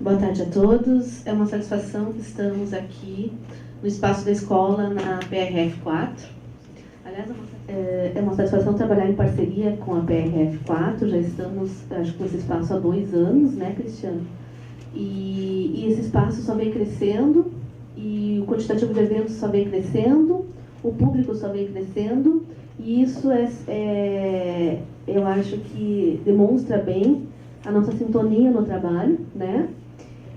Boa tarde a todos. É uma satisfação que estamos aqui no espaço da escola, na PRF 4. Aliás, é uma satisfação trabalhar em parceria com a PRF 4. Já estamos, acho que, nesse espaço há 2 anos, né, Cristiano? E esse espaço só vem crescendo, e o quantitativo de eventos só vem crescendo, o público só vem crescendo, e isso eu acho que demonstra bem a nossa sintonia no trabalho, né?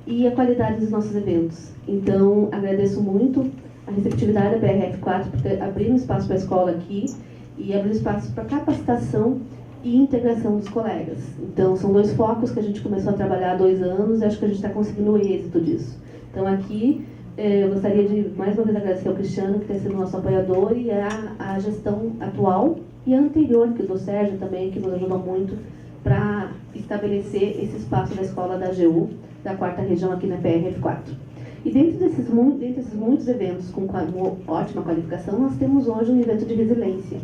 E a qualidade dos nossos eventos. Então, agradeço muito a receptividade da PRF4 por ter abrido um espaço para a escola aqui e abrir espaço para capacitação e integração dos colegas. Então, são 2 focos que a gente começou a trabalhar há 2 anos e acho que a gente está conseguindo o êxito disso. Então, aqui, eu gostaria de, mais uma vez, agradecer ao Cristiano, que tem sido nosso apoiador, e a gestão atual e a anterior, que do Sérgio também, que nos ajudou muito para estabelecer esse espaço da escola da AGU, da 4ª região aqui na PRF4. E dentro desses muitos eventos com ótima qualificação, nós temos hoje um evento de resiliência,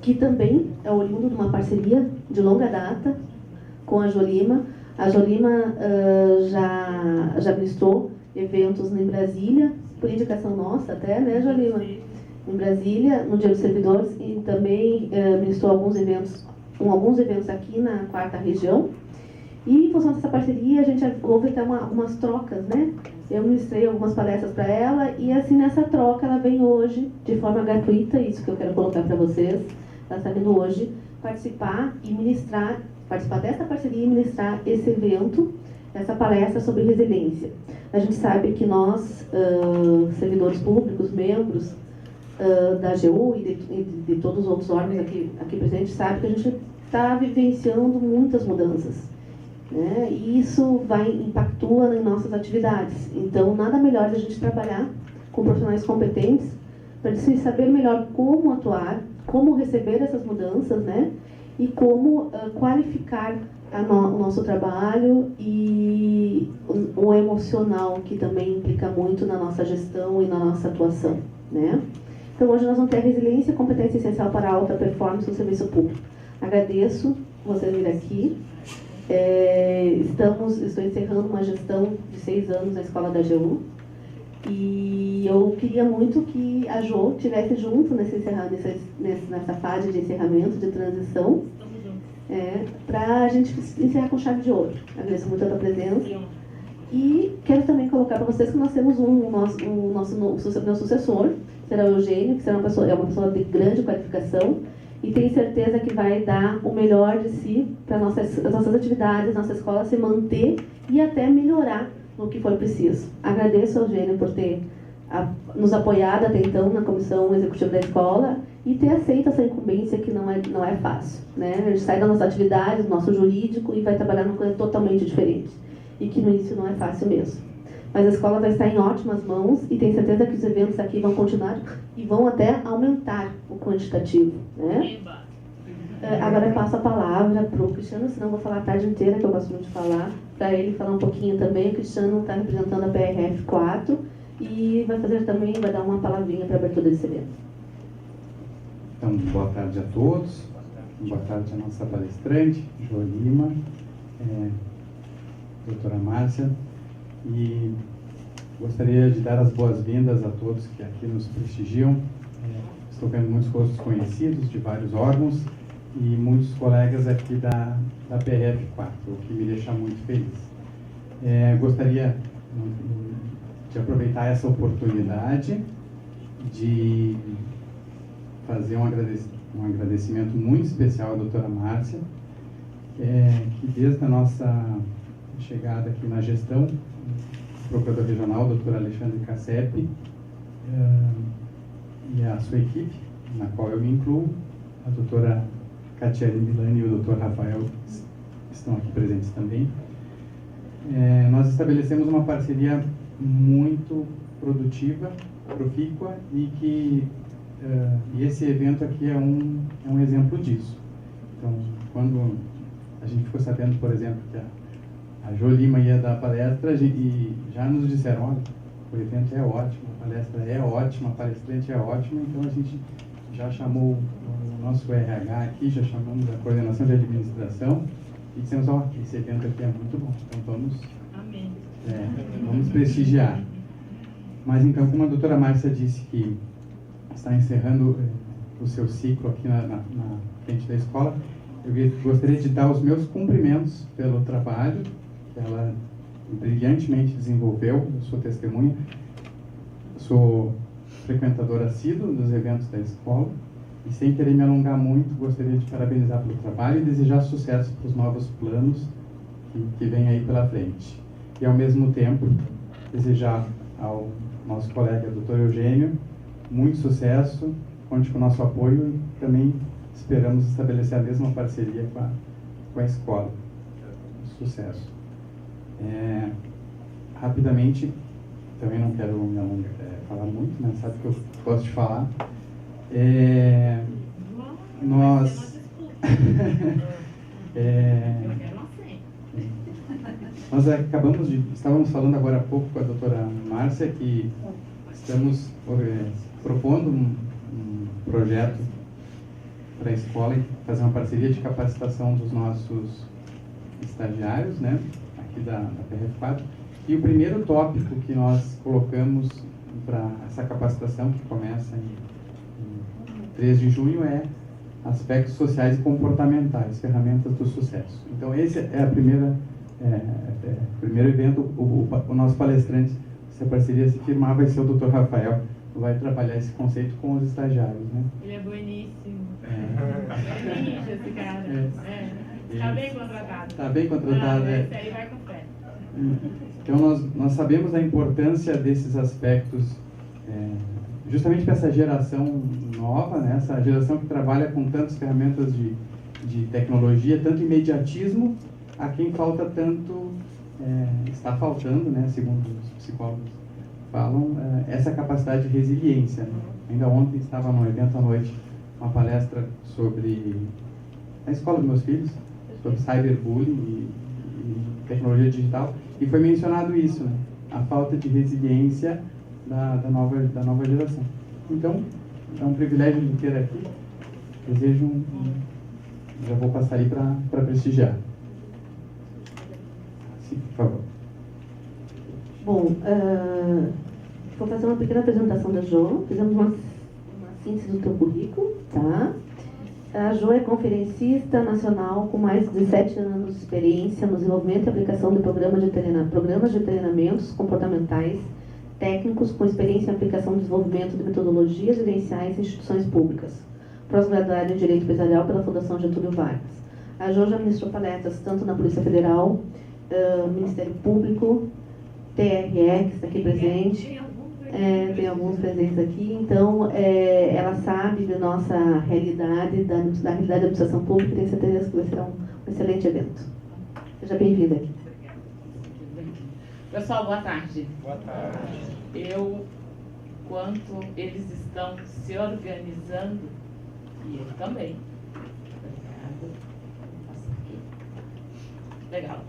que também é oriundo de uma parceria de longa data com a Jolima. A Jolima já ministrou eventos em Brasília, por indicação nossa até, né, Jolima? Em Brasília, no Dia dos Servidores, e também ministrou alguns eventos aqui na 4ª região. E em função dessa parceria, houve até algumas trocas, né? Eu ministrei algumas palestras para ela, e assim, nessa troca, ela vem hoje, de forma gratuita, isso que eu quero colocar para vocês, ela está vindo hoje participar dessa parceria e ministrar esse evento, essa palestra sobre resiliência. A gente sabe que nós, servidores públicos, membros da AGU e de todos os outros órgãos aqui presentes, sabe que a gente está vivenciando muitas mudanças, né? E isso impactua em nossas atividades. Então, nada melhor da gente trabalhar com profissionais competentes para saber melhor como atuar, como receber essas mudanças, né? E como qualificar o nosso trabalho e o emocional, que também implica muito na nossa gestão e na nossa atuação, né? Então, hoje nós vamos ter a resiliência e competência essencial para a alta performance no serviço público. Agradeço vocês virem aqui. Estou encerrando uma gestão de 6 anos na escola da AGU, e eu queria muito que a Jo estivesse junto nessa fase de encerramento, de transição, para a gente encerrar com chave de ouro. Agradeço muito a tua presença. E quero também colocar para vocês que nós temos meu sucessor, será o Eugênio, que será é uma pessoa de grande qualificação, e tenho certeza que vai dar o melhor de si para as nossas atividades, nossa escola se manter e até melhorar no que for preciso. Agradeço ao Eugênio por ter nos apoiado até então na comissão executiva da escola e ter aceito essa incumbência, que não é fácil, né? A gente sai da nossa atividade, do nosso jurídico, e vai trabalhar numa coisa totalmente diferente, e que no início não é fácil mesmo. Mas a escola vai estar em ótimas mãos, e tenho certeza que os eventos aqui vão continuar e vão até aumentar o quantitativo, né? Agora eu passo a palavra para o Cristiano, senão eu vou falar a tarde inteira, que eu gosto muito de falar, para ele falar um pouquinho também. O Cristiano está representando a PRF 4 e vai dar uma palavrinha para a abertura desse evento. Então, boa tarde a todos. Boa tarde à nossa palestrante, Jolima, doutora Márcia. E gostaria de dar as boas-vindas a todos que aqui nos prestigiam. Estou vendo muitos rostos conhecidos de vários órgãos e muitos colegas aqui da PRF4, o que me deixa muito feliz. Gostaria de aproveitar essa oportunidade de fazer um agradecimento muito especial à doutora Márcia, que desde a nossa chegada aqui na gestão, o procurador regional, o doutor Alexandre Cassep, e a sua equipe, na qual eu me incluo, a doutora Catiele Milani e o doutor Rafael estão aqui presentes também. Nós estabelecemos uma parceria muito produtiva, profícua, e esse evento aqui é um exemplo disso. Então, quando a gente ficou sabendo, por exemplo, que a Jolima ia dar palestra, e já nos disseram: olha, o evento é ótimo, a palestra é ótima, a palestrante é ótima. Então a gente já chamou o nosso RH aqui, já chamamos a coordenação de administração, E dissemos, ó, esse evento aqui é muito bom, então vamos, Amém. Vamos prestigiar. Mas então, como a doutora Márcia disse que está encerrando o seu ciclo aqui na frente da escola, eu gostaria de dar os meus cumprimentos pelo trabalho que ela brilhantemente desenvolveu. Eu sou testemunha, sou frequentador assíduo dos eventos da escola e, sem querer me alongar muito, gostaria de parabenizar pelo trabalho e desejar sucesso para os novos planos que vêm aí pela frente. E, ao mesmo tempo, desejar ao nosso colega Dr. Eugênio muito sucesso, conte com o nosso apoio e também esperamos estabelecer a mesma parceria com a escola. Sucesso. Rapidamente, também não quero me alongar, falar muito, mas sabe que eu gosto de falar. Nós estávamos falando agora há pouco com a doutora Márcia que estamos propondo um projeto para a escola e fazer uma parceria de capacitação dos nossos estagiários, né, aqui da PRF4. E o primeiro tópico que nós colocamos para essa capacitação, que começa em 3 de junho, é aspectos sociais e comportamentais, ferramentas do sucesso. Então, esse é a primeiro evento. O nosso palestrante, se a parceria se firmar, vai ser o Dr. Rafael, que vai trabalhar esse conceito com os estagiários, né? Ele é bueníssimo. É ninja esse cara. Está bem contratado. Está bem contratado, Esse aí vai com fé. Então, nós sabemos a importância desses aspectos, justamente para essa geração nova, né? Essa geração que trabalha com tantas ferramentas de tecnologia, tanto imediatismo, a quem falta tanto, está faltando, né? Segundo os psicólogos falam, essa capacidade de resiliência. Né? Ainda ontem estava num evento à noite, uma palestra sobre, na escola dos meus filhos, sobre cyberbullying e tecnologia digital, e foi mencionado isso, né? A falta de resiliência da nova geração. Então, é um privilégio de ter aqui. Desejo já vou passar aí para prestigiar. Sim, por favor. Bom, vou fazer uma pequena apresentação da Jo. Fizemos uma síntese do teu currículo, tá? A Jo é conferencista nacional com mais de 17 anos de experiência no desenvolvimento e aplicação de programas de treinamentos comportamentais técnicos com experiência em aplicação e desenvolvimento de metodologias gerenciais em instituições públicas. Pós-graduada em Direito Empresarial pela Fundação Getúlio Vargas. A Jo já ministrou palestras tanto na Polícia Federal, Ministério Público, TRE, que está aqui presente. Tem alguns presentes aqui. Então, ela sabe da nossa realidade, da realidade da administração pública, e tenho certeza que vai ser um excelente evento. Seja bem-vinda aqui. Pessoal, boa tarde. Boa tarde. Enquanto eles estão se organizando, e eu também. Obrigada. Legal.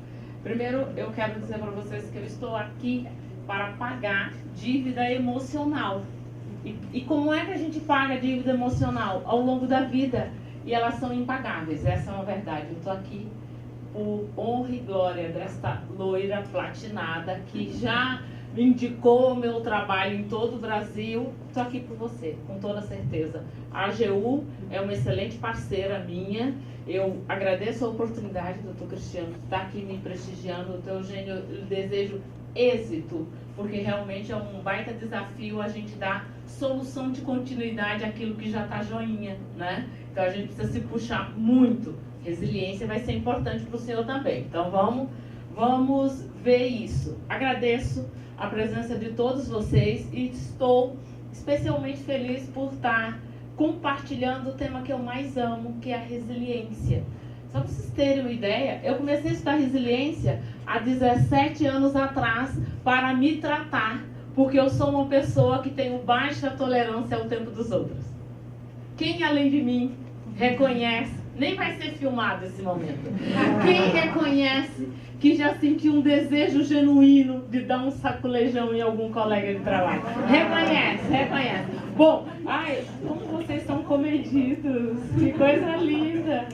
Primeiro, eu quero dizer para vocês que eu estou aqui para pagar dívida emocional. E como é que a gente paga dívida emocional? Ao longo da vida. E elas são impagáveis, essa é uma verdade. Eu estou aqui por honra e glória desta loira platinada que já me indicou o meu trabalho em todo o Brasil. Estou aqui por você, com toda certeza. A AGU é uma excelente parceira minha. Eu agradeço a oportunidade, doutor Cristiano, de estar aqui me prestigiando. Doutor Eugênio, eu desejo êxito, porque realmente é um baita desafio a gente dar solução de continuidade àquilo que já está joinha, né? Então a gente precisa se puxar muito. Resiliência vai ser importante para o senhor também. Então vamos ver isso. Agradeço a presença de todos vocês e estou especialmente feliz por estar compartilhando o tema que eu mais amo, que é a resiliência. Só para vocês terem uma ideia, eu comecei a estudar resiliência há 17 anos atrás para me tratar, porque eu sou uma pessoa que tenho baixa tolerância ao tempo dos outros. Quem além de mim reconhece, nem vai ser filmado esse momento, quem reconhece que já sentiu um desejo genuíno de dar um saculejão em algum colega de trabalho? Reconhece. Bom, como vocês são comediantes, benditos, que coisa linda.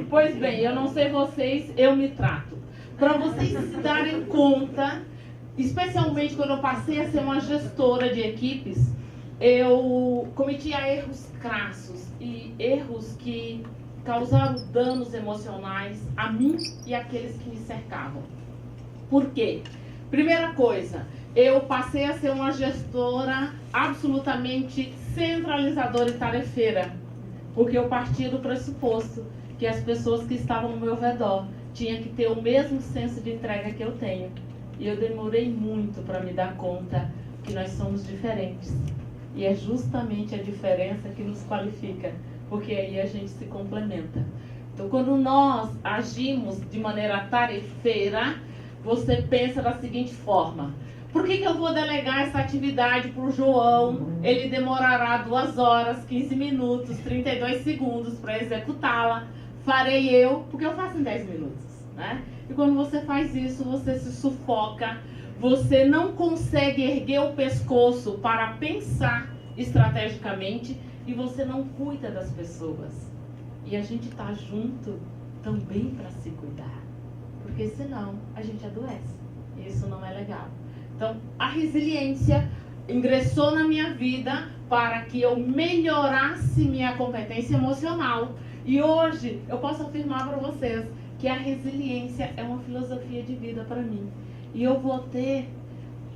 Pois bem, eu não sei vocês, eu me trato. Para vocês se darem conta, especialmente quando eu passei a ser uma gestora de equipes, eu cometia erros crassos e erros que causaram danos emocionais a mim e àqueles que me cercavam. Por quê? Primeira coisa, eu passei a ser uma gestora absolutamente centralizadora e tarefeira, porque eu partia do pressuposto que as pessoas que estavam ao meu redor tinham que ter o mesmo senso de entrega que eu tenho. E eu demorei muito para me dar conta que nós somos diferentes. E é justamente a diferença que nos qualifica, porque aí a gente se complementa. Então, quando nós agimos de maneira tarefeira, você pensa da seguinte forma: por que eu vou delegar essa atividade para o João? Ele demorará 2 horas, 15 minutos, 32 segundos para executá-la. Farei eu, porque eu faço em 10 minutos, né? E quando você faz isso, você se sufoca, você não consegue erguer o pescoço para pensar estrategicamente e você não cuida das pessoas. E a gente está junto também para se cuidar, porque senão a gente adoece. E isso não é legal. Então, a resiliência ingressou na minha vida para que eu melhorasse minha competência emocional. E hoje eu posso afirmar para vocês que a resiliência é uma filosofia de vida para mim. E eu vou ter...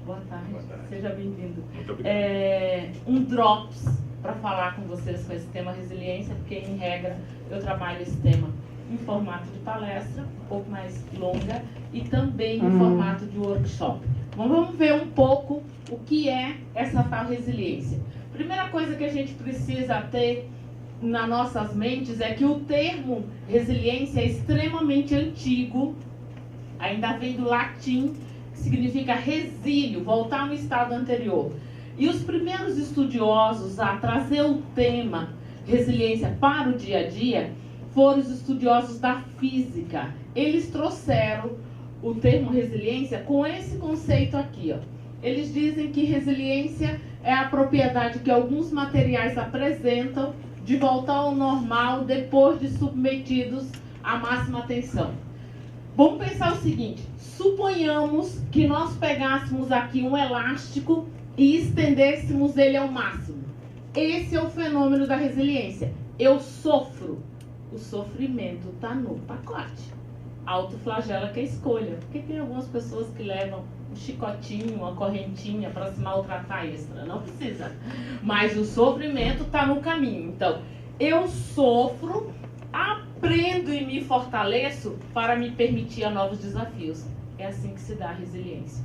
Boa tarde, seja bem-vindo. Um Drops para falar com vocês com esse tema resiliência, porque em regra eu trabalho esse tema em formato de palestra, um pouco mais longa, e também em formato de workshop. Então, vamos ver um pouco o que é essa tal resiliência. Primeira coisa que a gente precisa ter nas nossas mentes é que o termo resiliência é extremamente antigo, ainda vem do latim, que significa resílio, voltar ao estado anterior. E os primeiros estudiosos a trazer o tema resiliência para o dia a dia foram os estudiosos da física. Eles trouxeram o termo resiliência com esse conceito aqui, ó. Eles dizem que resiliência é a propriedade que alguns materiais apresentam de voltar ao normal depois de submetidos à máxima tensão. Vamos pensar o seguinte: suponhamos que nós pegássemos aqui um elástico e estendêssemos ele ao máximo. Esse é o fenômeno da resiliência. Eu sofro. O sofrimento está no pacote. Autoflagela que é escolha. Porque tem algumas pessoas que levam um chicotinho, uma correntinha para se maltratar extra. Não precisa. Mas o sofrimento está no caminho. Então, eu sofro, aprendo e me fortaleço para me permitir a novos desafios. É assim que se dá a resiliência.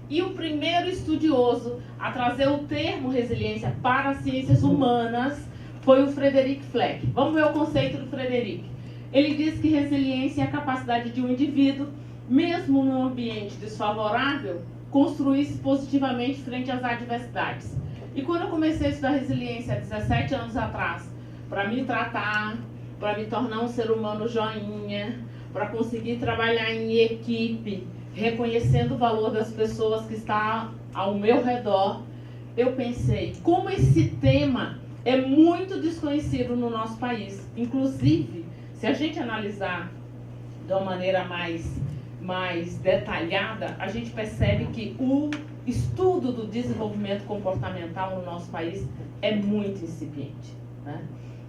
E o primeiro estudioso a trazer o termo resiliência para as ciências humanas foi o Frederick Fleck. Vamos ver o conceito do Frederick. Ele diz que resiliência é a capacidade de um indivíduo, mesmo num ambiente desfavorável, construir-se positivamente frente às adversidades. E quando eu comecei a estudar resiliência há 17 anos atrás, para me tratar, para me tornar um ser humano joinha, para conseguir trabalhar em equipe, reconhecendo o valor das pessoas que estão ao meu redor, eu pensei, como esse tema é muito desconhecido no nosso país. Inclusive, se a gente analisar de uma maneira mais detalhada, a gente percebe que o estudo do desenvolvimento comportamental no nosso país é muito incipiente, né?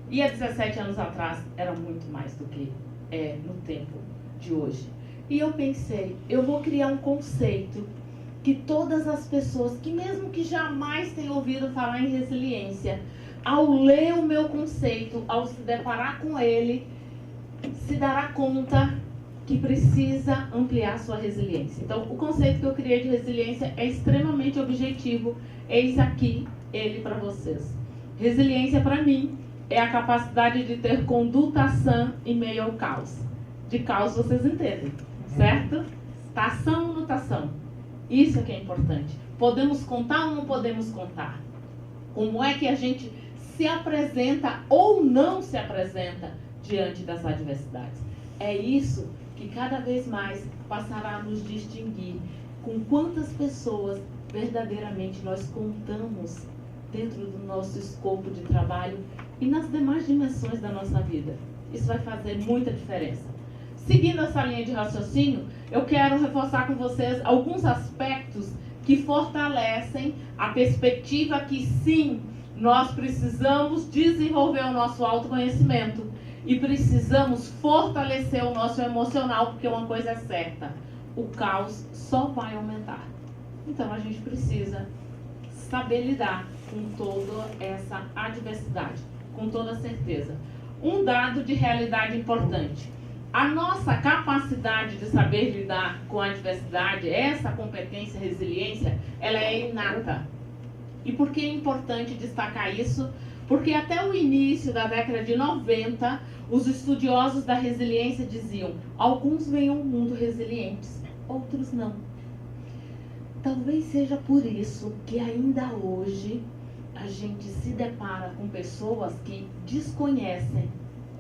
E há 17 anos atrás era muito mais do que é no tempo de hoje. E eu pensei, eu vou criar um conceito que todas as pessoas, que mesmo que jamais tenham ouvido falar em resiliência, ao ler o meu conceito, ao se deparar com ele, se dará conta que precisa ampliar sua resiliência. Então, o conceito que eu criei de resiliência é extremamente objetivo. Eis aqui ele para vocês. Resiliência, para mim, é a capacidade de ter conduta sã em meio ao caos. De caos vocês entendem, certo? Tá ação ou não tá ação? Isso é que é importante. Podemos contar ou não podemos contar? Como é que a gente se apresenta ou não se apresenta diante das adversidades? É isso que cada vez mais passará a nos distinguir com quantas pessoas verdadeiramente nós contamos dentro do nosso escopo de trabalho e nas demais dimensões da nossa vida. Isso vai fazer muita diferença. Seguindo essa linha de raciocínio, eu quero reforçar com vocês alguns aspectos que fortalecem a perspectiva que sim, nós precisamos desenvolver o nosso autoconhecimento e precisamos fortalecer o nosso emocional, porque uma coisa é certa, o caos só vai aumentar. Então a gente precisa saber lidar com toda essa adversidade, com toda certeza. Um dado de realidade importante: a nossa capacidade de saber lidar com a adversidade, essa competência, resiliência, ela é inata. E por que é importante destacar isso? Porque até o início da década de 90, os estudiosos da resiliência diziam: alguns veem o mundo resilientes, outros não. Talvez seja por isso que ainda hoje a gente se depara com pessoas que desconhecem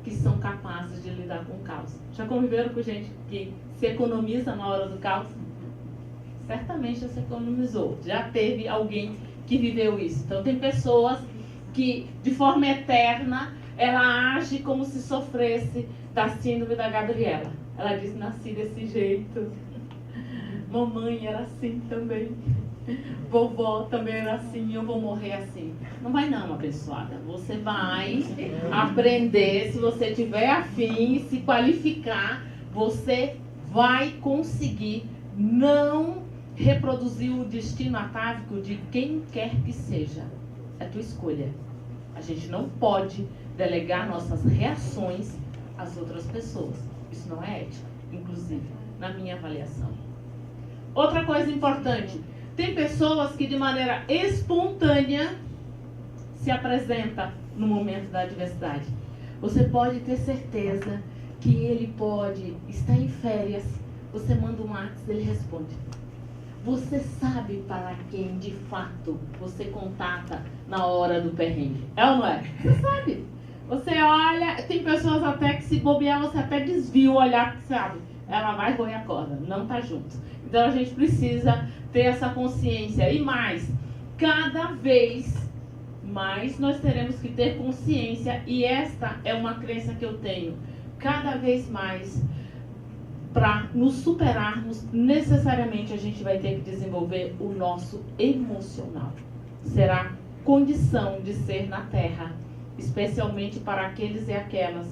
que são capazes de lidar com o caos. Já conviveram com gente que se economiza na hora do caos? Certamente já se economizou. Já teve alguém que viveu isso. Então tem pessoas que, de forma eterna, ela age como se sofresse da síndrome da Gabriela. Ela diz: nasci desse jeito. Mamãe era assim também. Vovó também era assim, eu vou morrer assim. Não vai não, abençoada. Você vai aprender, se você tiver afim, se qualificar, você vai conseguir não reproduzir o destino atávico de quem quer que seja. É tua escolha. A gente não pode delegar nossas reações às outras pessoas. Isso não é ético, inclusive, na minha avaliação. Outra coisa importante: tem pessoas que de maneira espontânea se apresentam no momento da adversidade. Você pode ter certeza que ele pode estar em férias, você manda um WhatsApp, ele responde. Você sabe para quem de fato você contata na hora do perrengue. É ou não é? Você sabe. Você olha, tem pessoas até que se bobear, você até desvia o olhar, porque sabe, ela vai roer a corda, não tá junto. Então a gente precisa ter essa consciência. E mais, cada vez mais nós teremos que ter consciência, e esta é uma crença que eu tenho, cada vez mais, para nos superarmos, necessariamente a gente vai ter que desenvolver o nosso emocional. Será condição de ser na Terra, especialmente para aqueles e aquelas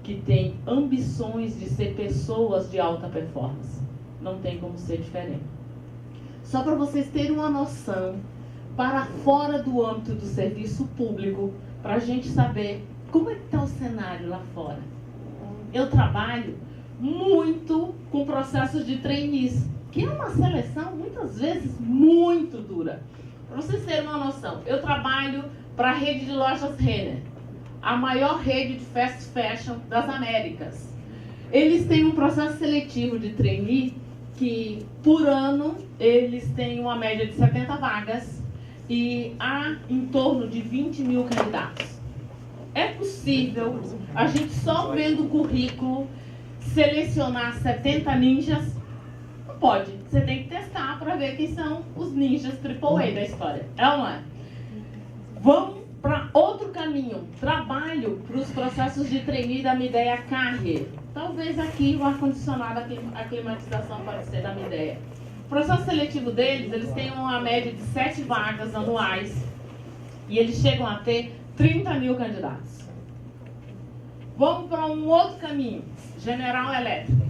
que têm ambições de ser pessoas de alta performance. Não tem como ser diferente. Só para vocês terem uma noção, para fora do âmbito do serviço público, para a gente saber como é que está o cenário lá fora. Eu trabalho muito com processos de trainees, que é uma seleção muitas vezes muito dura. Para vocês terem uma noção, eu trabalho para a rede de lojas Renner, a maior rede de fast fashion das Américas. Eles têm um processo seletivo de trainee que, por ano, eles têm uma média de 70 vagas e há em torno de 20 mil candidatos. É possível, a gente só vendo o currículo, selecionar 70 ninjas? Não pode. Você tem que testar para ver quem são os ninjas AAA da história. É ou não é? Vamos para outro caminho. Trabalho para os processos de trainee da Midea Carrier. Talvez aqui o ar-condicionado, a climatização pode ser da Midea. O processo seletivo deles, eles têm uma média de 7 vagas anuais e eles chegam a ter 30 mil candidatos. Vamos para um outro caminho. General Electric.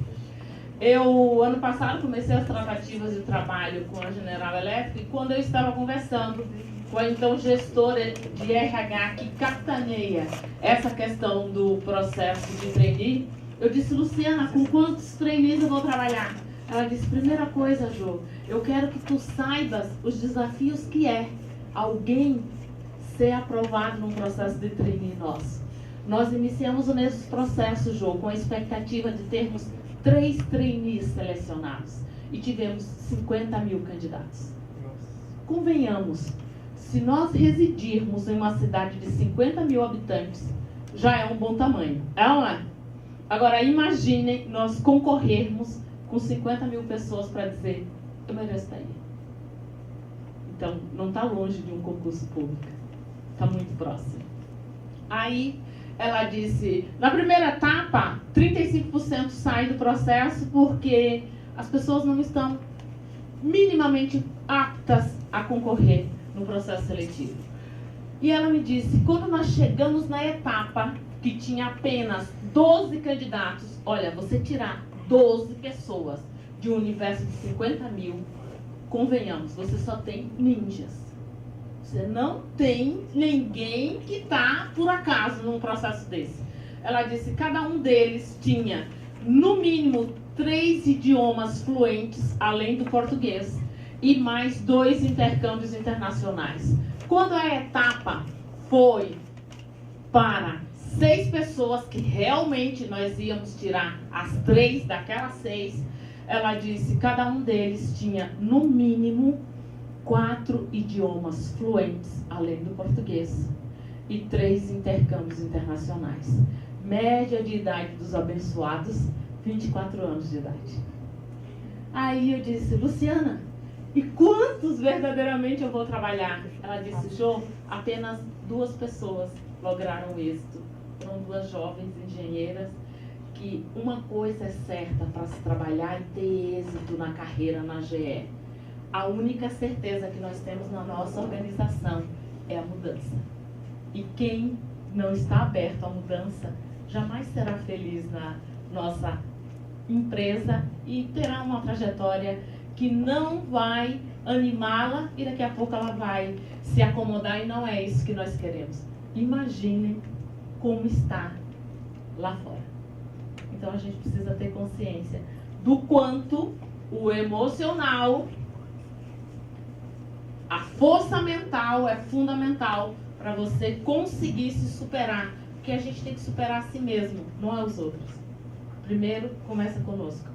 Eu, ano passado, comecei as tratativas de trabalho com a General Electric, e quando eu estava conversando com a então gestora de RH que capitaneia essa questão do processo de trainee, eu disse: Luciana, com quantos trainees eu vou trabalhar? Ela disse: primeira coisa, Jo, eu quero que tu saibas os desafios que é alguém ser aprovado num processo de trainee nosso. Nós iniciamos nesse processo, Jo, com a expectativa de termos 3 trainees selecionados e tivemos 50 mil candidatos. Convenhamos, se nós residirmos em uma cidade de 50 mil habitantes, já é um bom tamanho. É ou não é? Agora, imaginem nós concorrermos com 50 mil pessoas para dizer: eu mereço estar aí. Então, não está longe de um concurso público. Está muito próximo. Aí ela disse, na primeira etapa, 35% sai do processo porque as pessoas não estão minimamente aptas a concorrer no processo seletivo. E ela me disse, quando nós chegamos na etapa que tinha apenas 12 candidatos, olha, você tirar 12 pessoas de um universo de 50 mil, convenhamos, você só tem ninjas. Você não tem ninguém que está, por acaso, num processo desse. Ela disse que cada um deles tinha, no mínimo, 3 idiomas fluentes, além do português, e mais 2 intercâmbios internacionais. Quando a etapa foi para 6 pessoas, que realmente nós íamos tirar as 3 daquelas 6, ela disse que cada um deles tinha, no mínimo, 4 idiomas fluentes, além do português, e 3 intercâmbios internacionais. Média de idade dos abençoados, 24 anos de idade. Aí eu disse, Luciana, e quantos verdadeiramente eu vou trabalhar? Ela disse, Jô, apenas 2 pessoas lograram êxito. Foram 2 jovens engenheiras, que uma coisa é certa para se trabalhar e ter êxito na carreira na GE. A única certeza que nós temos na nossa organização é a mudança. E quem não está aberto à mudança jamais será feliz na nossa empresa e terá uma trajetória que não vai animá-la e daqui a pouco ela vai se acomodar, e não é isso que nós queremos. Imaginem como está lá fora. Então a gente precisa ter consciência do quanto o emocional, a força mental é fundamental para você conseguir se superar, porque a gente tem que superar a si mesmo, não é os outros. Primeiro, começa conosco.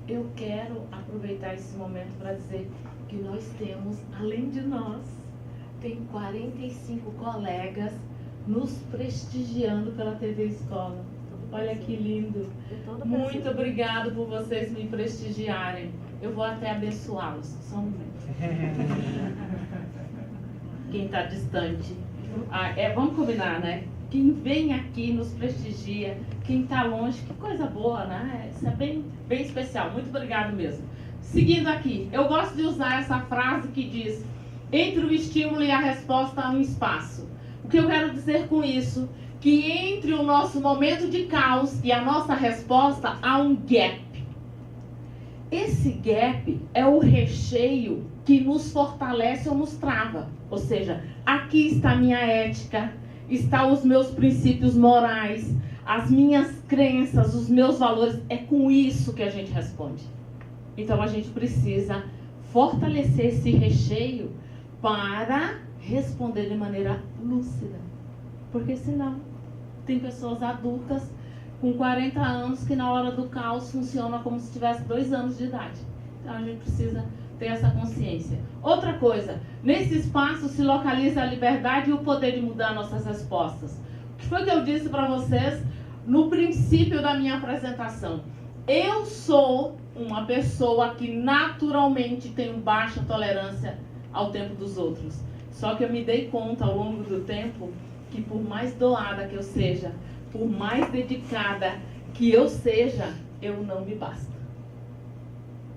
Eu quero aproveitar esse momento para dizer que nós temos, além de nós, tem 45 colegas nos prestigiando pela TV Escola. Olha que lindo. Muito obrigado por vocês me prestigiarem. Eu vou até abençoá-los. Só um momento. Quem está distante. Vamos combinar, né? Quem vem aqui nos prestigia. Quem está longe, que coisa boa, né? Isso é bem especial. Muito obrigado mesmo. Seguindo aqui, eu gosto de usar essa frase que diz: entre o estímulo e a resposta há um espaço. O que eu quero dizer com isso? Que entre o nosso momento de caos e a nossa resposta há um gap. Esse gap é o recheio que nos fortalece ou nos trava. Ou seja, aqui está a minha ética, estão os meus princípios morais, as minhas crenças, os meus valores. É com isso que a gente responde. Então a gente precisa fortalecer esse recheio para responder de maneira lúcida. Porque senão, tem pessoas adultas com 40 anos que na hora do caos funciona como se tivesse 2 anos de idade. Então a gente precisa ter essa consciência. Outra coisa, nesse espaço se localiza a liberdade e o poder de mudar nossas respostas. O que foi que eu disse para vocês no princípio da minha apresentação? Eu sou uma pessoa que naturalmente tem baixa tolerância ao tempo dos outros. Só que eu me dei conta ao longo do tempo que por mais doada que eu seja, por mais dedicada que eu seja, eu não me basta.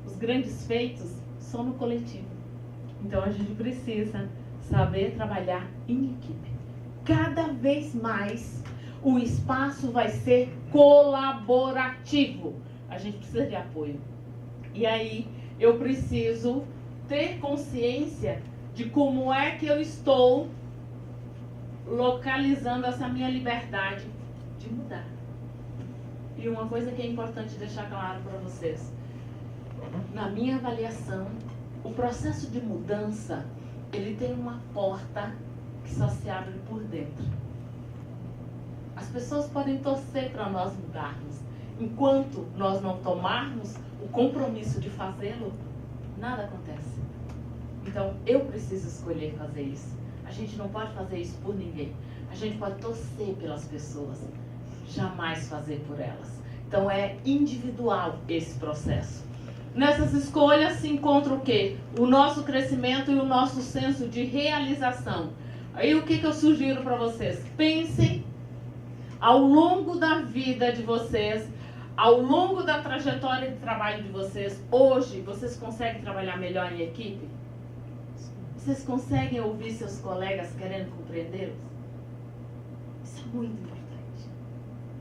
Os grandes feitos são no coletivo. Então a gente precisa saber trabalhar em equipe. Cada vez mais o espaço vai ser colaborativo. A gente precisa de apoio. E aí eu preciso ter consciência de como é que eu estou localizando essa minha liberdade de mudar. E uma coisa que é importante deixar claro para vocês: na minha avaliação, o processo de mudança, ele tem uma porta que só se abre por dentro. As pessoas podem torcer para nós mudarmos. Enquanto nós não tomarmos o compromisso de fazê-lo, nada acontece. Então, eu preciso escolher fazer isso. A gente não pode fazer isso por ninguém. A gente pode torcer pelas pessoas, jamais fazer por elas. Então, é individual esse processo. Nessas escolhas se encontra o quê? O nosso crescimento e o nosso senso de realização. Aí o que eu sugiro para vocês? Pensem ao longo da vida de vocês, ao longo da trajetória de trabalho de vocês. Hoje, vocês conseguem trabalhar melhor em equipe? Vocês conseguem ouvir seus colegas querendo compreendê-los? Isso é muito importante,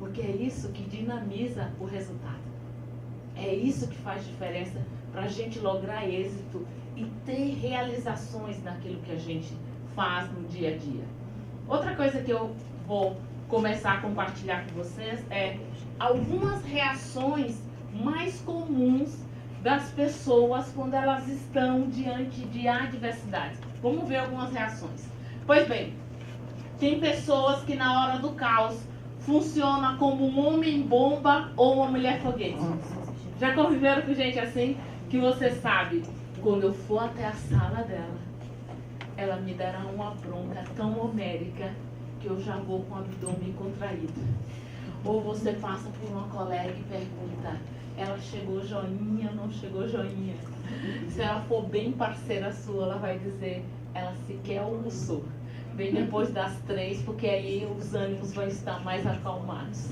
porque é isso que dinamiza o resultado. É isso que faz diferença para a gente lograr êxito e ter realizações naquilo que a gente faz no dia a dia. Outra coisa que eu vou começar a compartilhar com vocês é algumas reações mais comuns das pessoas quando elas estão diante de adversidades. Vamos ver algumas reações. Pois bem, tem pessoas que na hora do caos funcionam como um homem-bomba ou uma mulher-foguete. Já conviveram com gente assim? Que você sabe, quando eu for até a sala dela, ela me dará uma bronca tão homérica que eu já vou com o abdômen contraído. Ou você passa por uma colega e pergunta, ela chegou joinha ou não chegou joinha? Se ela for bem parceira sua, ela vai dizer, ela sequer almoçou. Bem depois das 3, porque aí os ânimos vão estar mais acalmados.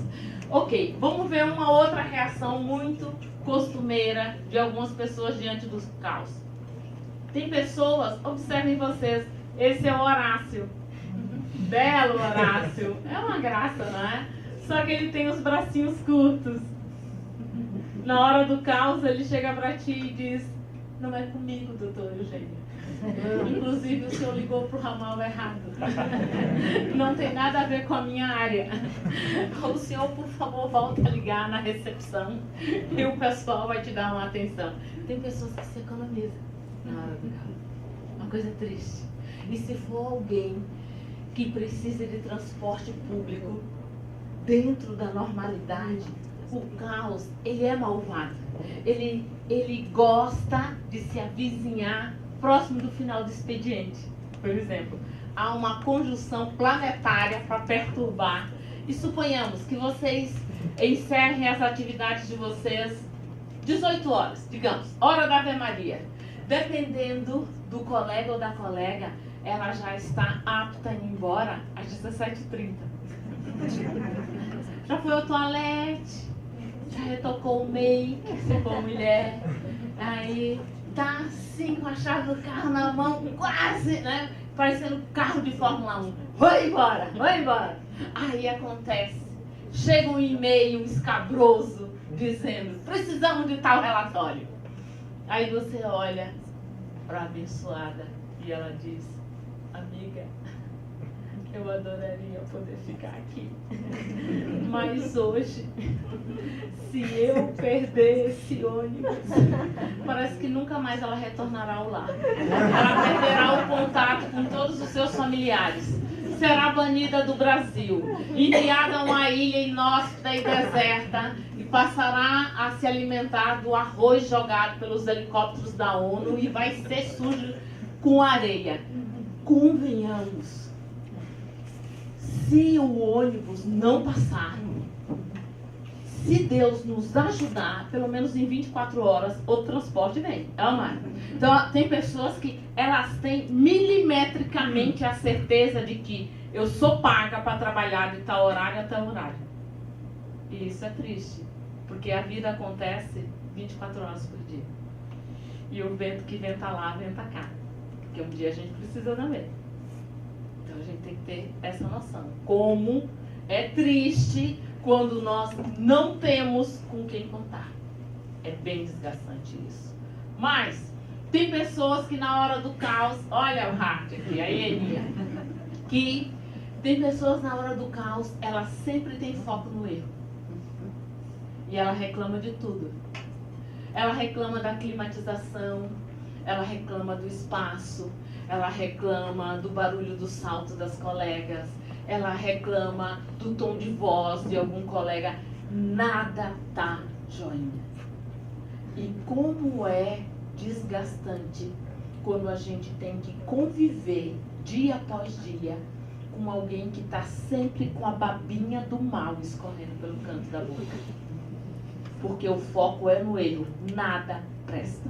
Ok, vamos ver uma outra reação muito costumeira de algumas pessoas diante dos caos. Tem pessoas, observem vocês, esse é o Horácio. Belo Horácio. É uma graça, não é? Só que ele tem os bracinhos curtos. Na hora do caos, ele chega pra ti e diz, não é comigo, doutor Eugênio. Inclusive, o senhor ligou pro ramal errado. Não tem nada a ver com a minha área. O senhor, por favor, volta a ligar na recepção e o pessoal vai te dar uma atenção. Tem pessoas que se economizam na hora do caos. Uma coisa triste. E se for alguém que precisa de transporte público dentro da normalidade, o caos, ele é malvado. Ele gosta de se avizinhar próximo do final do expediente. Por exemplo, há uma conjunção planetária para perturbar. E suponhamos que vocês encerrem as atividades de vocês 18 horas, digamos, hora da Ave Maria. Dependendo do colega ou da colega, ela já está apta a ir embora às 17h30. Já foi ao toalete, já retocou o make, se for mulher, aí tá assim com a chave do carro na mão, quase, né? Parecendo carro de Fórmula 1. Vai embora, vai embora. Aí acontece, chega um e-mail escabroso dizendo, precisamos de tal relatório. Aí você olha para a abençoada e ela diz, amiga, eu adoraria poder ficar aqui. Mas hoje, se eu perder esse ônibus, parece que nunca mais ela retornará ao lar. Ela perderá o contato com todos os seus familiares. Será banida do Brasil, enviada a uma ilha inóspita e deserta e passará a se alimentar do arroz jogado pelos helicópteros da ONU e vai ser sujo com areia. Convenhamos. Se o ônibus não passar, se Deus nos ajudar, pelo menos em 24 horas, o transporte vem. Então, tem pessoas que elas têm milimetricamente a certeza de que eu sou paga para trabalhar de tal horário a tal horário. E isso é triste, porque a vida acontece 24 horas por dia. E o vento que venta lá, venta cá. Porque um dia a gente precisa também. Então a gente tem que ter essa noção. Como é triste quando nós não temos com quem contar. É bem desgastante isso. Mas tem pessoas que na hora do caos, olha o Hart aqui, a Enia, que tem pessoas na hora do caos, ela sempre tem foco no erro. E ela reclama de tudo. Ela reclama da climatização, ela reclama do espaço, ela reclama do barulho do salto das colegas, ela reclama do tom de voz de algum colega. Nada tá joinha. E como é desgastante quando a gente tem que conviver dia após dia com alguém que está sempre com a babinha do mal escorrendo pelo canto da boca. Porque o foco é no erro, nada presta.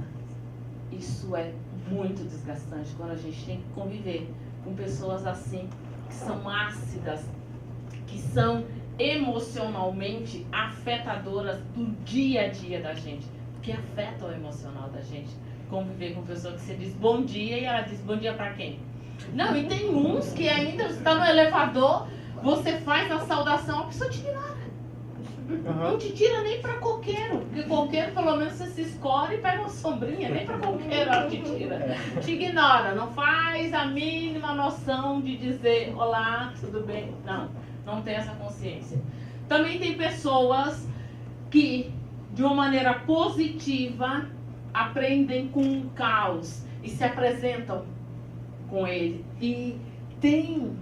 Isso é muito desgastante quando a gente tem que conviver com pessoas assim, que são ácidas, que são emocionalmente afetadoras do dia a dia da gente, que afetam o emocional da gente. Conviver com pessoa que você diz bom dia e ela diz bom dia pra quem? Não, e tem uns que ainda, você está no elevador, você faz a saudação, a pessoa te ignora. Não te tira nem pra coqueiro, porque coqueiro pelo menos você se escolhe e pega uma sombrinha, nem pra coqueiro ela te tira. Te ignora, não faz a mínima noção de dizer olá, tudo bem? Não tem essa consciência. Também tem pessoas que, de uma maneira positiva, aprendem com o caos e se apresentam com ele. E tem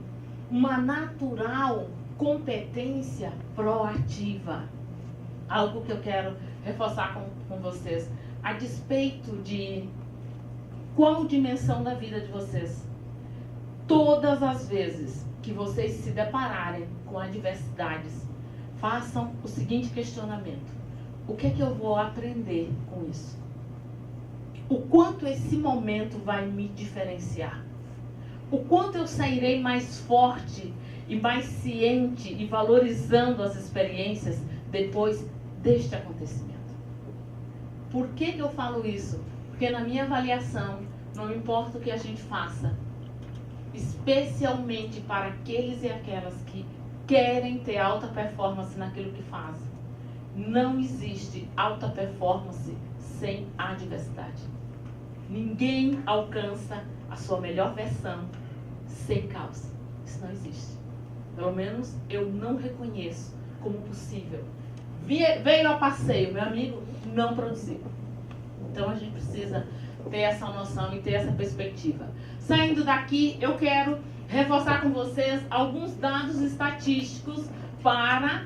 uma natural competência proativa. Algo que eu quero reforçar com vocês. A despeito de qual dimensão da vida de vocês, todas as vezes que vocês se depararem com adversidades, façam o seguinte questionamento: o que é que eu vou aprender com isso? O quanto esse momento vai me diferenciar? O quanto eu sairei mais forte e mais ciente e valorizando as experiências depois deste acontecimento? Por que eu falo isso? Porque na minha avaliação, não importa o que a gente faça, especialmente para aqueles e aquelas que querem ter alta performance naquilo que fazem, não existe alta performance sem adversidade. Ninguém alcança a sua melhor versão sem caos. Isso não existe. Pelo menos eu não reconheço como possível. Veio a passeio, meu amigo, não produziu. Então a gente precisa ter essa noção e ter essa perspectiva. Saindo daqui, eu quero reforçar com vocês alguns dados estatísticos para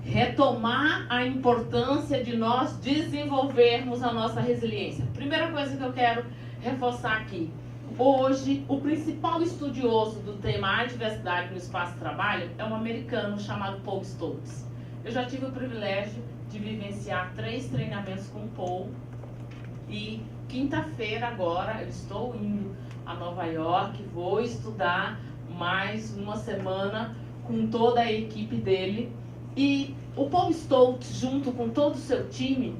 retomar a importância de nós desenvolvermos a nossa resiliência. Primeira coisa que eu quero reforçar aqui. Hoje, o principal estudioso do tema adversidade no espaço de trabalho é um americano chamado Paul Stokes. Eu já tive o privilégio de vivenciar 3 treinamentos com o Paul. E quinta-feira agora eu estou indo a Nova York, vou estudar mais uma semana com toda a equipe dele. E o Paul Stokes, junto com todo o seu time,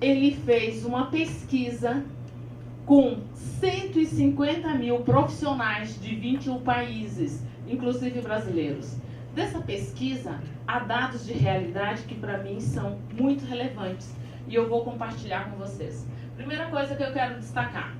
ele fez uma pesquisa com 150 mil profissionais de 21 países, inclusive brasileiros. Dessa pesquisa, há dados de realidade que para mim são muito relevantes e eu vou compartilhar com vocês. Primeira coisa que eu quero destacar.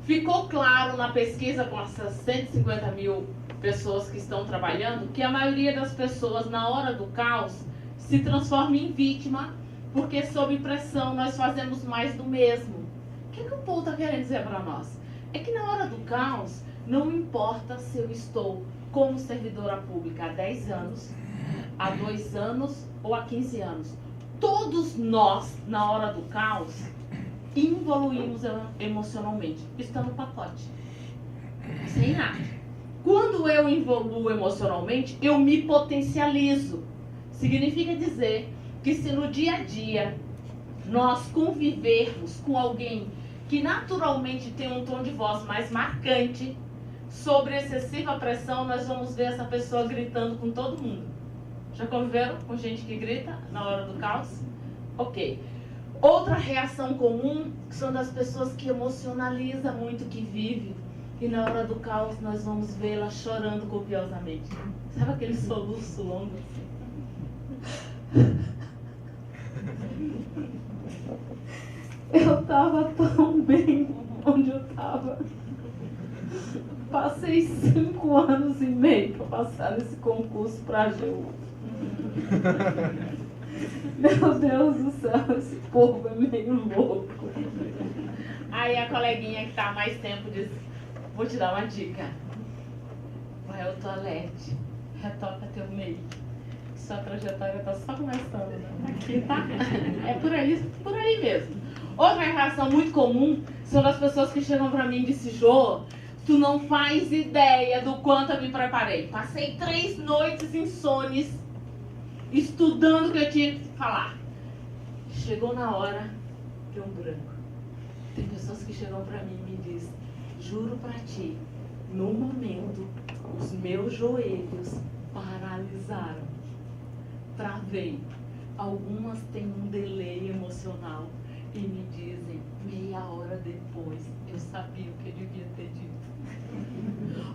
Ficou claro na pesquisa com essas 150 mil pessoas que estão trabalhando que a maioria das pessoas, na hora do caos, se transforma em vítima, porque sob pressão nós fazemos mais do mesmo. O que o Paul está querendo dizer para nós? É que na hora do caos, não importa se eu estou como servidora pública há 10 anos, há 2 anos ou há 15 anos. Todos nós, na hora do caos, evoluímos emocionalmente. Isso está no pacote. Sem nada. Quando eu evoluo emocionalmente, eu me potencializo. Significa dizer que se no dia a dia nós convivermos com alguém que naturalmente tem um tom de voz mais marcante, sobre excessiva pressão, nós vamos ver essa pessoa gritando com todo mundo. Já conviveram com gente que grita na hora do caos? Ok. Outra reação comum são das pessoas que emocionalizam muito, que vivem. E na hora do caos nós vamos vê-la chorando copiosamente. Sabe aquele soluço longo assim? Eu estava tão bem onde eu estava. Passei 5 anos e meio para passar nesse concurso para a AGU. Meu Deus do céu, esse povo é meio louco. Aí a coleguinha que está há mais tempo diz: vou te dar uma dica. Vai ao toalete, retoca teu make. Sua trajetória está só começando, né? Aqui tá. É por aí mesmo. Outra reação muito comum são das pessoas que chegam para mim e dizem: Jô, tu não faz ideia do quanto eu me preparei. Passei 3 noites insones estudando o que eu tinha que falar. Chegou na hora, deu um branco. Tem pessoas que chegam para mim e me dizem, juro para ti, no momento, os meus joelhos paralisaram. Travei. Algumas têm um delay emocional e me dizem, meia hora depois, eu sabia o que eu devia ter dito.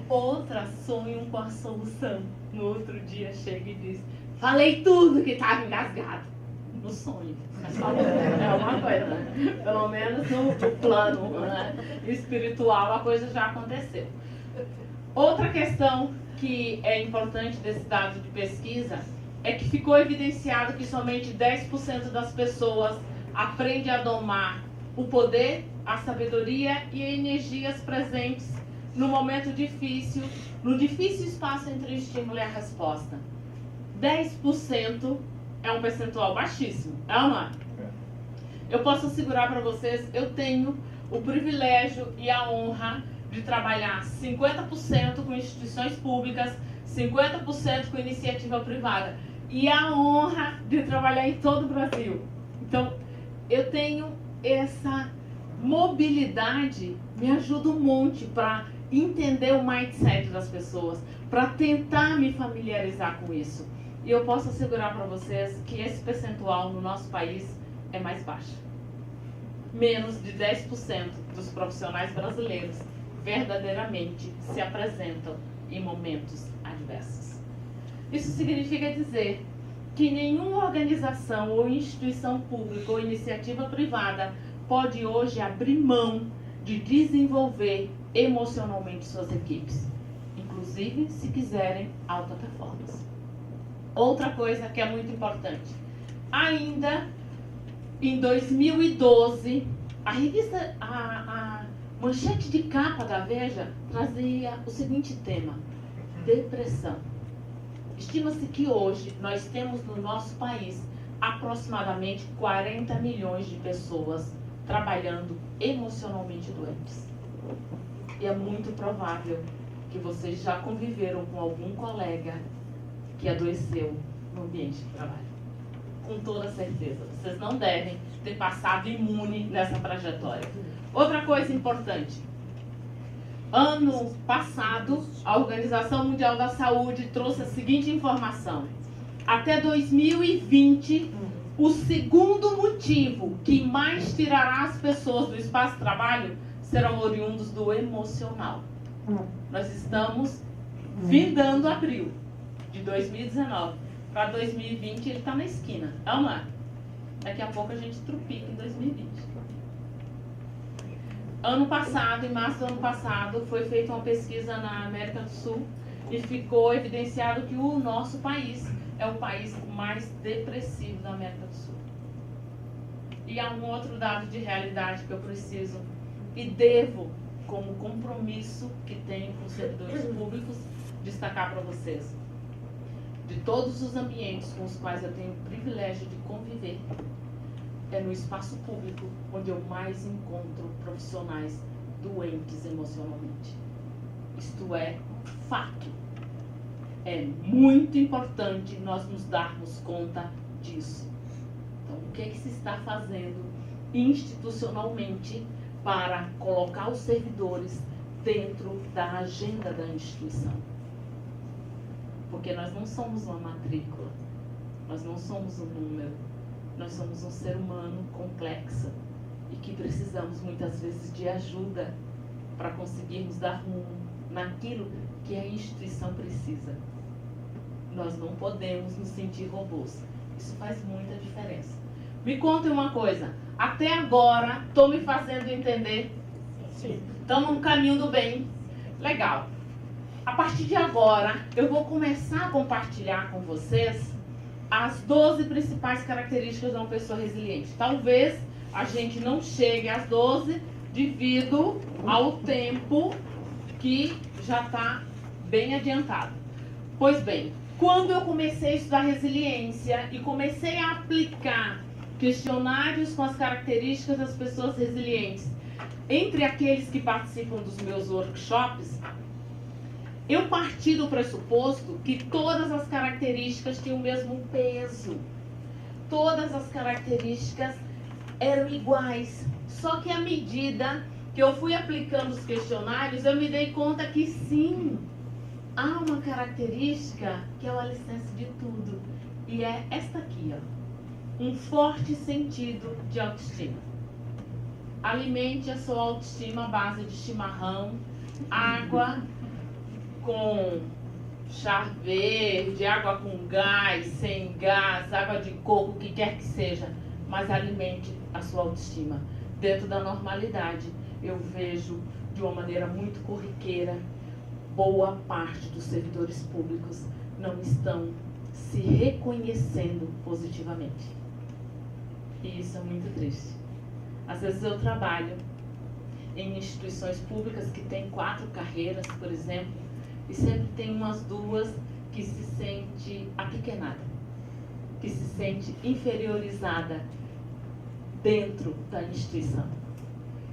Outras sonham com a solução. No outro dia chega e diz, falei tudo que estava engasgado. No sonho. Mas falou, é uma coisa, né? Pelo menos no plano, né, espiritual a coisa já aconteceu. Outra questão que é importante desse dado de pesquisa é que ficou evidenciado que somente 10% das pessoas aprende a domar o poder, a sabedoria e as energias presentes no momento difícil, no difícil espaço entre o estímulo e a resposta. 10% é um percentual baixíssimo, é ou não é? Eu posso assegurar para vocês, eu tenho o privilégio e a honra de trabalhar 50% com instituições públicas, 50% com iniciativa privada e a honra de trabalhar em todo o Brasil. Então, eu tenho essa mobilidade, me ajuda um monte para entender o mindset das pessoas, para tentar me familiarizar com isso. E eu posso assegurar para vocês que esse percentual no nosso país é mais baixo. Menos de 10% dos profissionais brasileiros verdadeiramente se apresentam em momentos adversos. Isso significa dizer que nenhuma organização ou instituição pública ou iniciativa privada pode hoje abrir mão de desenvolver emocionalmente suas equipes, inclusive se quiserem alta performance. Outra coisa que é muito importante, ainda em 2012, a revista, a manchete de capa da Veja trazia o seguinte tema: depressão. Estima-se que hoje nós temos no nosso país aproximadamente 40 milhões de pessoas trabalhando emocionalmente doentes. E é muito provável que vocês já conviveram com algum colega que adoeceu no ambiente de trabalho. Com toda certeza. Vocês não devem ter passado imune nessa trajetória. Outra coisa importante. Ano passado, a Organização Mundial da Saúde trouxe a seguinte informação. Até 2020, o segundo motivo que mais tirará as pessoas do espaço de trabalho serão oriundos do emocional. Nós estamos findando abril de 2019. Para 2020 ele está na esquina. É ou não é? Daqui a pouco a gente trupica em 2020. Ano passado, em março do ano passado, foi feita uma pesquisa na América do Sul e ficou evidenciado que o nosso país é o país mais depressivo da América do Sul. E há um outro dado de realidade que eu preciso e devo, como compromisso que tenho com os servidores públicos, destacar para vocês. De todos os ambientes com os quais eu tenho o privilégio de conviver, é no espaço público onde eu mais encontro profissionais doentes emocionalmente. Isto é fato. É muito importante nós nos darmos conta disso. Então, o que é que se está fazendo institucionalmente para colocar os servidores dentro da agenda da instituição? Porque nós não somos uma matrícula, nós não somos um número, nós somos um ser humano complexo e que precisamos muitas vezes de ajuda para conseguirmos dar rumo naquilo que a instituição precisa. Nós não podemos nos sentir robôs. Isso faz muita diferença. Me contem uma coisa. Até agora, estou me fazendo entender? Sim. Estamos no caminho do bem. Legal. A partir de agora, eu vou começar a compartilhar com vocês as 12 principais características de uma pessoa resiliente. Talvez a gente não chegue às 12 devido ao tempo que já está bem adiantado. Pois bem, quando eu comecei a estudar resiliência e comecei a aplicar questionários com as características das pessoas resilientes entre aqueles que participam dos meus workshops, eu parti do pressuposto que todas as características tinham o mesmo peso. Todas as características eram iguais. Só que à medida que eu fui aplicando os questionários, eu me dei conta que sim, há uma característica que é o alicerce de tudo. E é esta aqui, ó. Um forte sentido de autoestima. Alimente a sua autoestima à base de chimarrão, água com chá verde, água com gás, sem gás, água de coco, o que quer que seja. Mas alimente a sua autoestima. Dentro da normalidade, eu vejo de uma maneira muito corriqueira, boa parte dos servidores públicos não estão se reconhecendo positivamente. E isso é muito triste. Às vezes eu trabalho em instituições públicas que têm 4 carreiras, por exemplo, e sempre tem umas 2 que se sente apequenada, que se sente inferiorizada dentro da instituição.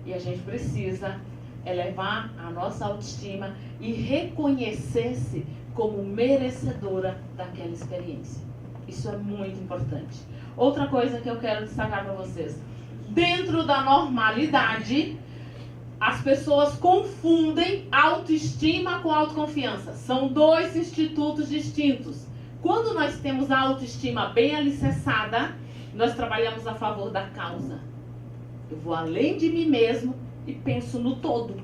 E a gente precisa elevar a nossa autoestima e reconhecer-se como merecedora daquela experiência. Isso é muito importante. Outra coisa que eu quero destacar para vocês. Dentro da normalidade, as pessoas confundem autoestima com autoconfiança. São 2 institutos distintos. Quando nós temos a autoestima bem alicerçada, nós trabalhamos a favor da causa. Eu vou além de mim mesmo e penso no todo.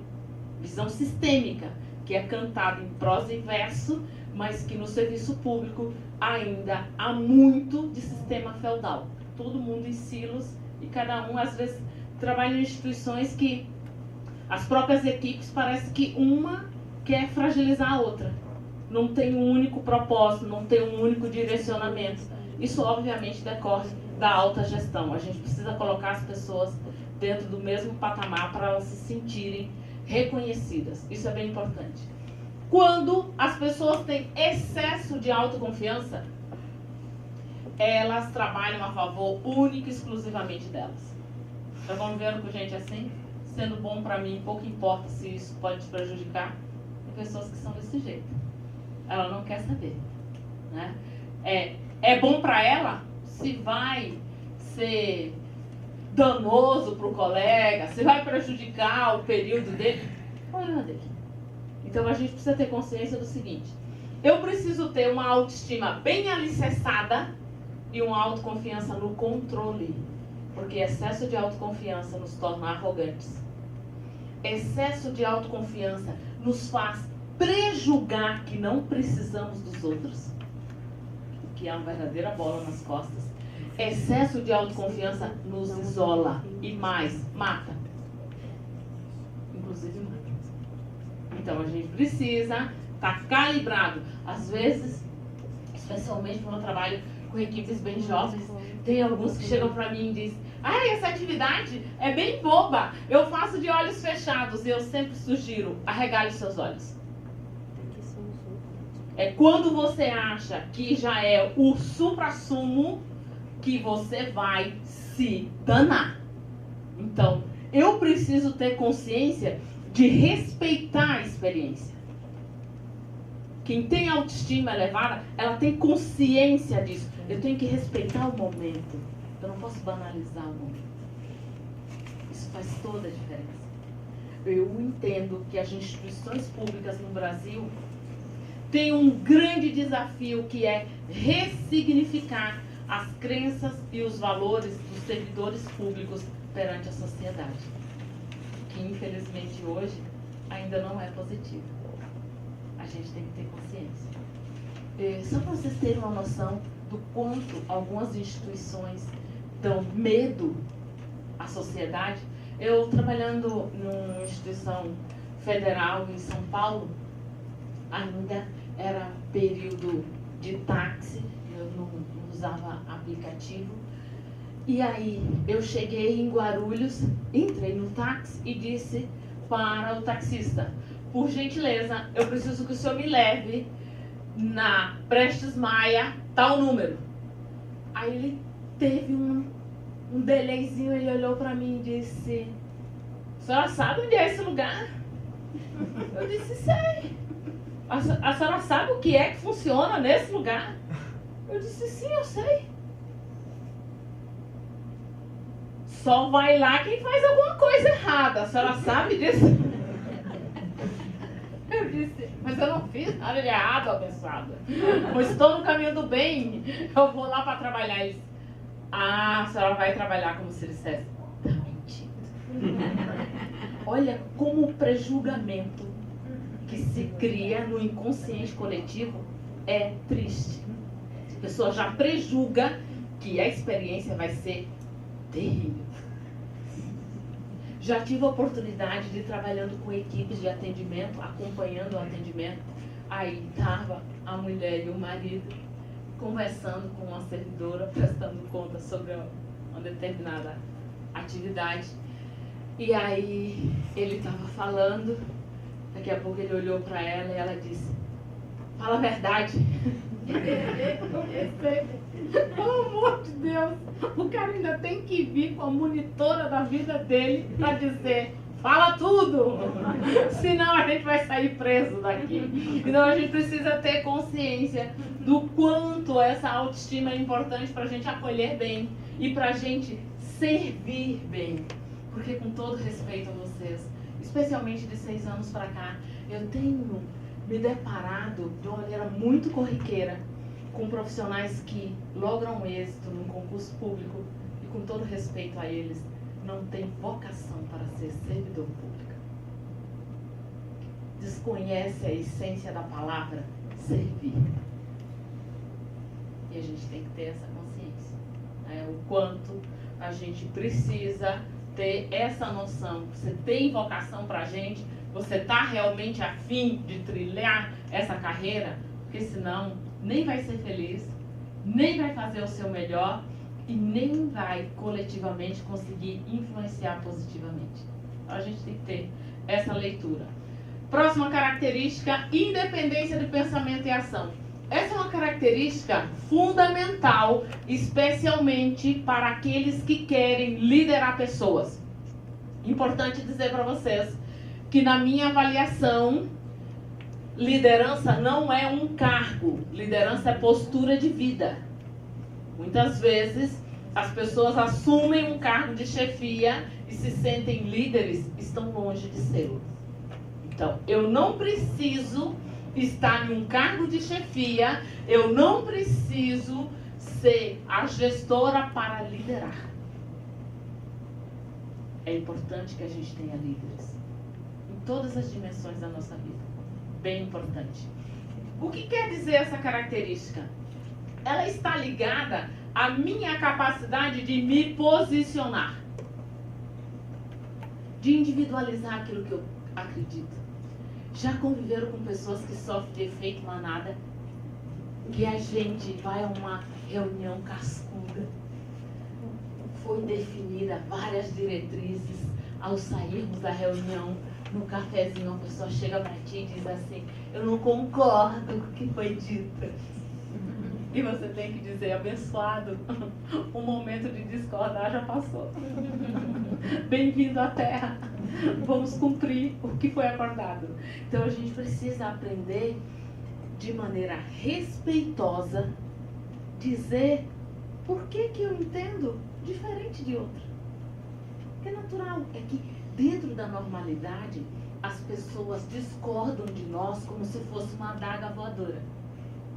Visão sistêmica, que é cantada em prosa e verso, mas que no serviço público ainda há muito de sistema feudal. Todo mundo em silos e cada um, às vezes, trabalha em instituições que as próprias equipes parece que uma quer fragilizar a outra. Não tem um único propósito, não tem um único direcionamento. Isso, obviamente, decorre da alta gestão. A gente precisa colocar as pessoas dentro do mesmo patamar para elas se sentirem reconhecidas. Isso é bem importante. Quando as pessoas têm excesso de autoconfiança, elas trabalham a favor única e exclusivamente delas. Já vamos vendo com gente assim? Sendo bom para mim, pouco importa se isso pode te prejudicar. Tem pessoas que são desse jeito. Ela não quer saber, né? É bom para ela se vai ser danoso para o colega, se vai prejudicar o período dele, problema dele. Então a gente precisa ter consciência do seguinte: eu preciso ter uma autoestima bem alicerçada e uma autoconfiança no controle, porque excesso de autoconfiança nos torna arrogantes. Excesso de autoconfiança nos faz prejulgar que não precisamos dos outros, o que é uma verdadeira bola nas costas. Excesso de autoconfiança nos isola e mais, mata. Inclusive mata. Então a gente precisa estar calibrado. Às vezes, especialmente quando eu trabalho com equipes bem jovens, tem alguns que chegam para mim e dizem: essa atividade é bem boba, eu faço de olhos fechados. E eu sempre sugiro: arregale os seus olhos. É quando você acha que já é o suprassumo que você vai se danar. Então, eu preciso ter consciência de respeitar a experiência. Quem tem autoestima elevada, ela tem consciência disso. Eu tenho que respeitar o momento. Eu não posso banalizar o momento. Isso faz toda a diferença. Eu entendo que as instituições públicas no Brasil têm um grande desafio, que é ressignificar as crenças e os valores dos servidores públicos perante a sociedade, que infelizmente hoje ainda não é positivo. A gente tem que ter consciência. Só para vocês terem uma noção do quanto algumas instituições dão medo à sociedade, eu trabalhando numa instituição federal em São Paulo, ainda era período de táxi, eu não usava aplicativo. E aí eu cheguei em Guarulhos, entrei no táxi e disse para o taxista: por gentileza, eu preciso que o senhor me leve na Prestes Maia, tal número. Aí ele teve um delayzinho, ele olhou para mim e disse: a senhora sabe onde é esse lugar? Eu disse: sei. A senhora sabe o que é que funciona nesse lugar? Eu disse: sim, eu sei. Só vai lá quem faz alguma coisa errada. A senhora sabe disso? Eu disse, mas eu não fiz nada de errado, abençoada. Eu estou no caminho do bem. Eu vou lá para trabalhar. Ele disse, a senhora vai trabalhar como se dissesse, tá mentindo. Olha como o prejulgamento que se cria no inconsciente coletivo é triste. A pessoa já prejulga que a experiência vai ser terrível. Já tive a oportunidade de ir trabalhando com equipes de atendimento, acompanhando o atendimento. Aí estava a mulher e o marido conversando com uma servidora, prestando conta sobre uma determinada atividade. E aí ele estava falando, daqui a pouco ele olhou para ela e ela disse, fala a verdade. Pelo amor de Deus, o cara ainda tem que vir com a monitora da vida dele para dizer, fala tudo, senão a gente vai sair preso daqui. Então a gente precisa ter consciência do quanto essa autoestima é importante para a gente acolher bem e para a gente servir bem. Porque com todo respeito a vocês, especialmente de 6 anos para cá, eu tenho me deparado de uma maneira muito corriqueira com profissionais que logram êxito num concurso público e, com todo respeito a eles, não têm vocação para ser servidor público. Desconhece a essência da palavra servir. E a gente tem que ter essa consciência, né? O quanto a gente precisa ter essa noção. Você tem vocação para a gente? Você está realmente a fim de trilhar essa carreira? Porque senão nem vai ser feliz, nem vai fazer o seu melhor e nem vai coletivamente conseguir influenciar positivamente. Então a gente tem que ter essa leitura. Próxima característica, independência de pensamento e ação. Essa é uma característica fundamental, especialmente para aqueles que querem liderar pessoas. Importante dizer para vocês que, na minha avaliação, liderança não é um cargo, liderança é postura de vida. Muitas vezes as pessoas assumem um cargo de chefia e se sentem líderes, estão longe de ser. Então, eu não preciso estar em um cargo de chefia, eu não preciso ser a gestora para liderar. É importante que a gente tenha líderes em todas as dimensões da nossa vida. Bem importante. O que quer dizer essa característica? Ela está ligada à minha capacidade de me posicionar, de individualizar aquilo que eu acredito. Já conviveram com pessoas que sofrem de efeito manada, que a gente vai a uma reunião cascuda, foi definida várias diretrizes, ao sairmos da reunião, no cafezinho, a pessoa chega para ti e diz assim, eu não concordo com o que foi dito. E você tem que dizer, abençoado, o momento de discordar já passou. Bem-vindo à Terra. Vamos cumprir o que foi acordado. Então a gente precisa aprender de maneira respeitosa, dizer por que eu entendo diferente de outro. Porque é natural, é que dentro da normalidade as pessoas discordam de nós como se fosse uma adaga voadora.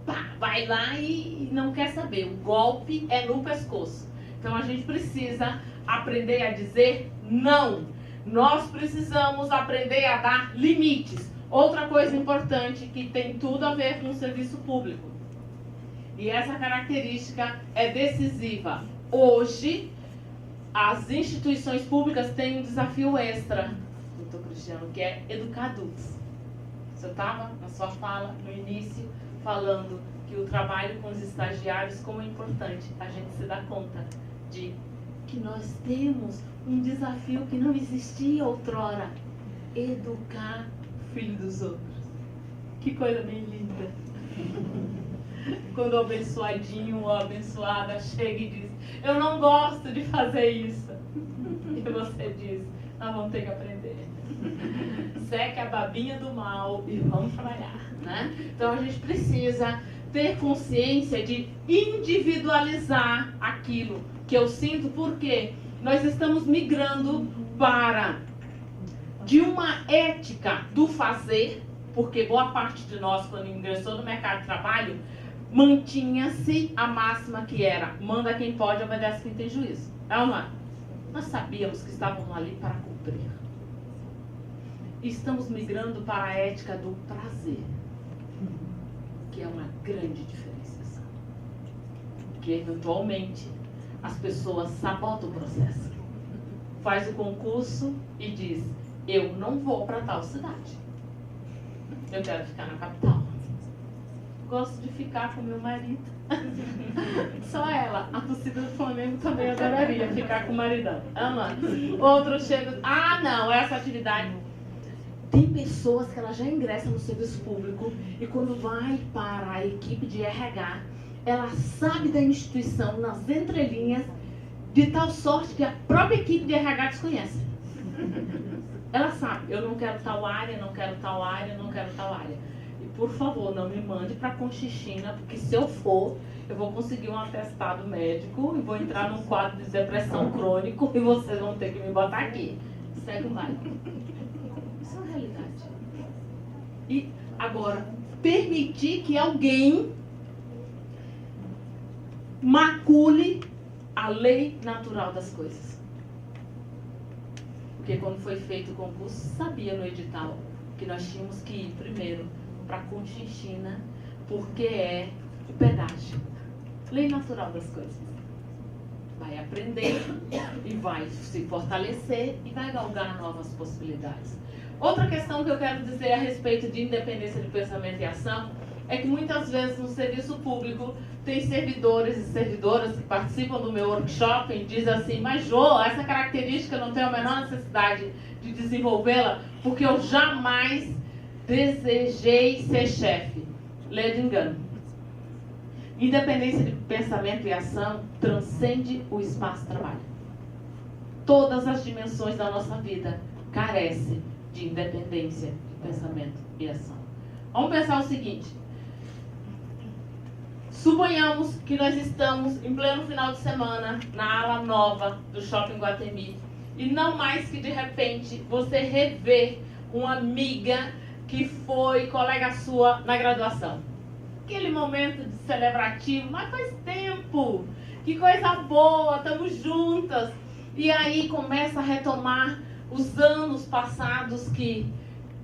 Pá, vai lá e não quer saber, o golpe é no pescoço. Então a gente precisa aprender a dizer não. Nós precisamos aprender a dar limites. Outra coisa importante que tem tudo a ver com o serviço público. E essa característica é decisiva. Hoje, as instituições públicas têm um desafio extra, doutor Cristiano, que é educar adultos. Você estava na sua fala, no início, falando que o trabalho com os estagiários, como é importante a gente se dar conta de que nós temos um desafio que não existia outrora. Educar o filho dos outros. Que coisa bem linda. Quando o abençoadinho ou a abençoada chega e diz, eu não gosto de fazer isso. E você diz, nós vamos ter que aprender. Seca a babinha do mal e vamos trabalhar, né? Então a gente precisa ter consciência de individualizar aquilo que eu sinto, porque nós estamos migrando de uma ética do fazer, porque boa parte de nós, quando ingressou no mercado de trabalho, mantinha-se a máxima que era: manda quem pode, obedece quem tem juízo. É ou não é? Nós sabíamos que estávamos ali para cumprir. E estamos migrando para a ética do prazer, que é uma grande diferenciação. Que eventualmente as pessoas sabotam o processo. Faz o concurso e diz: eu não vou para tal cidade. Eu quero ficar na capital. Gosto de ficar com meu marido. Só ela. A torcida do Flamengo também adoraria ficar com o maridão. Outro chega: ah, não, essa atividade. Tem pessoas que ela já ingressa no serviço público e quando vai para a equipe de RH, ela sabe da instituição nas entrelinhas, de tal sorte que a própria equipe de RH desconhece. Ela sabe: eu não quero tal área, não quero tal área, não quero tal área. E por favor, não me mande para Conchichina, porque se eu for, eu vou conseguir um atestado médico e vou entrar num quadro de depressão crônico e vocês vão ter que me botar aqui. Segue o baile. Isso é uma realidade. E agora, permitir que alguém macule a lei natural das coisas. Porque quando foi feito o concurso, sabia no edital que nós tínhamos que ir primeiro para Conchichina, porque é o pedágio. Lei natural das coisas. Vai aprender e vai se fortalecer e vai galgar novas possibilidades. Outra questão que eu quero dizer a respeito de independência de pensamento e ação é que muitas vezes no serviço público tem servidores e servidoras que participam do meu workshop e dizem assim: mas Jô, essa característica eu não tenho a menor necessidade de desenvolvê-la porque eu jamais desejei ser chefe. Lê de engano. Independência de pensamento e ação transcende o espaço-trabalho. Todas as dimensões da nossa vida carecem de independência de pensamento e ação. Vamos pensar o seguinte: suponhamos que nós estamos em pleno final de semana na ala nova do Shopping Guatemi e não mais que de repente você revê uma amiga que foi colega sua na graduação. Aquele momento de celebrativo, mas faz tempo, que coisa boa, estamos juntas. E aí começa a retomar os anos passados que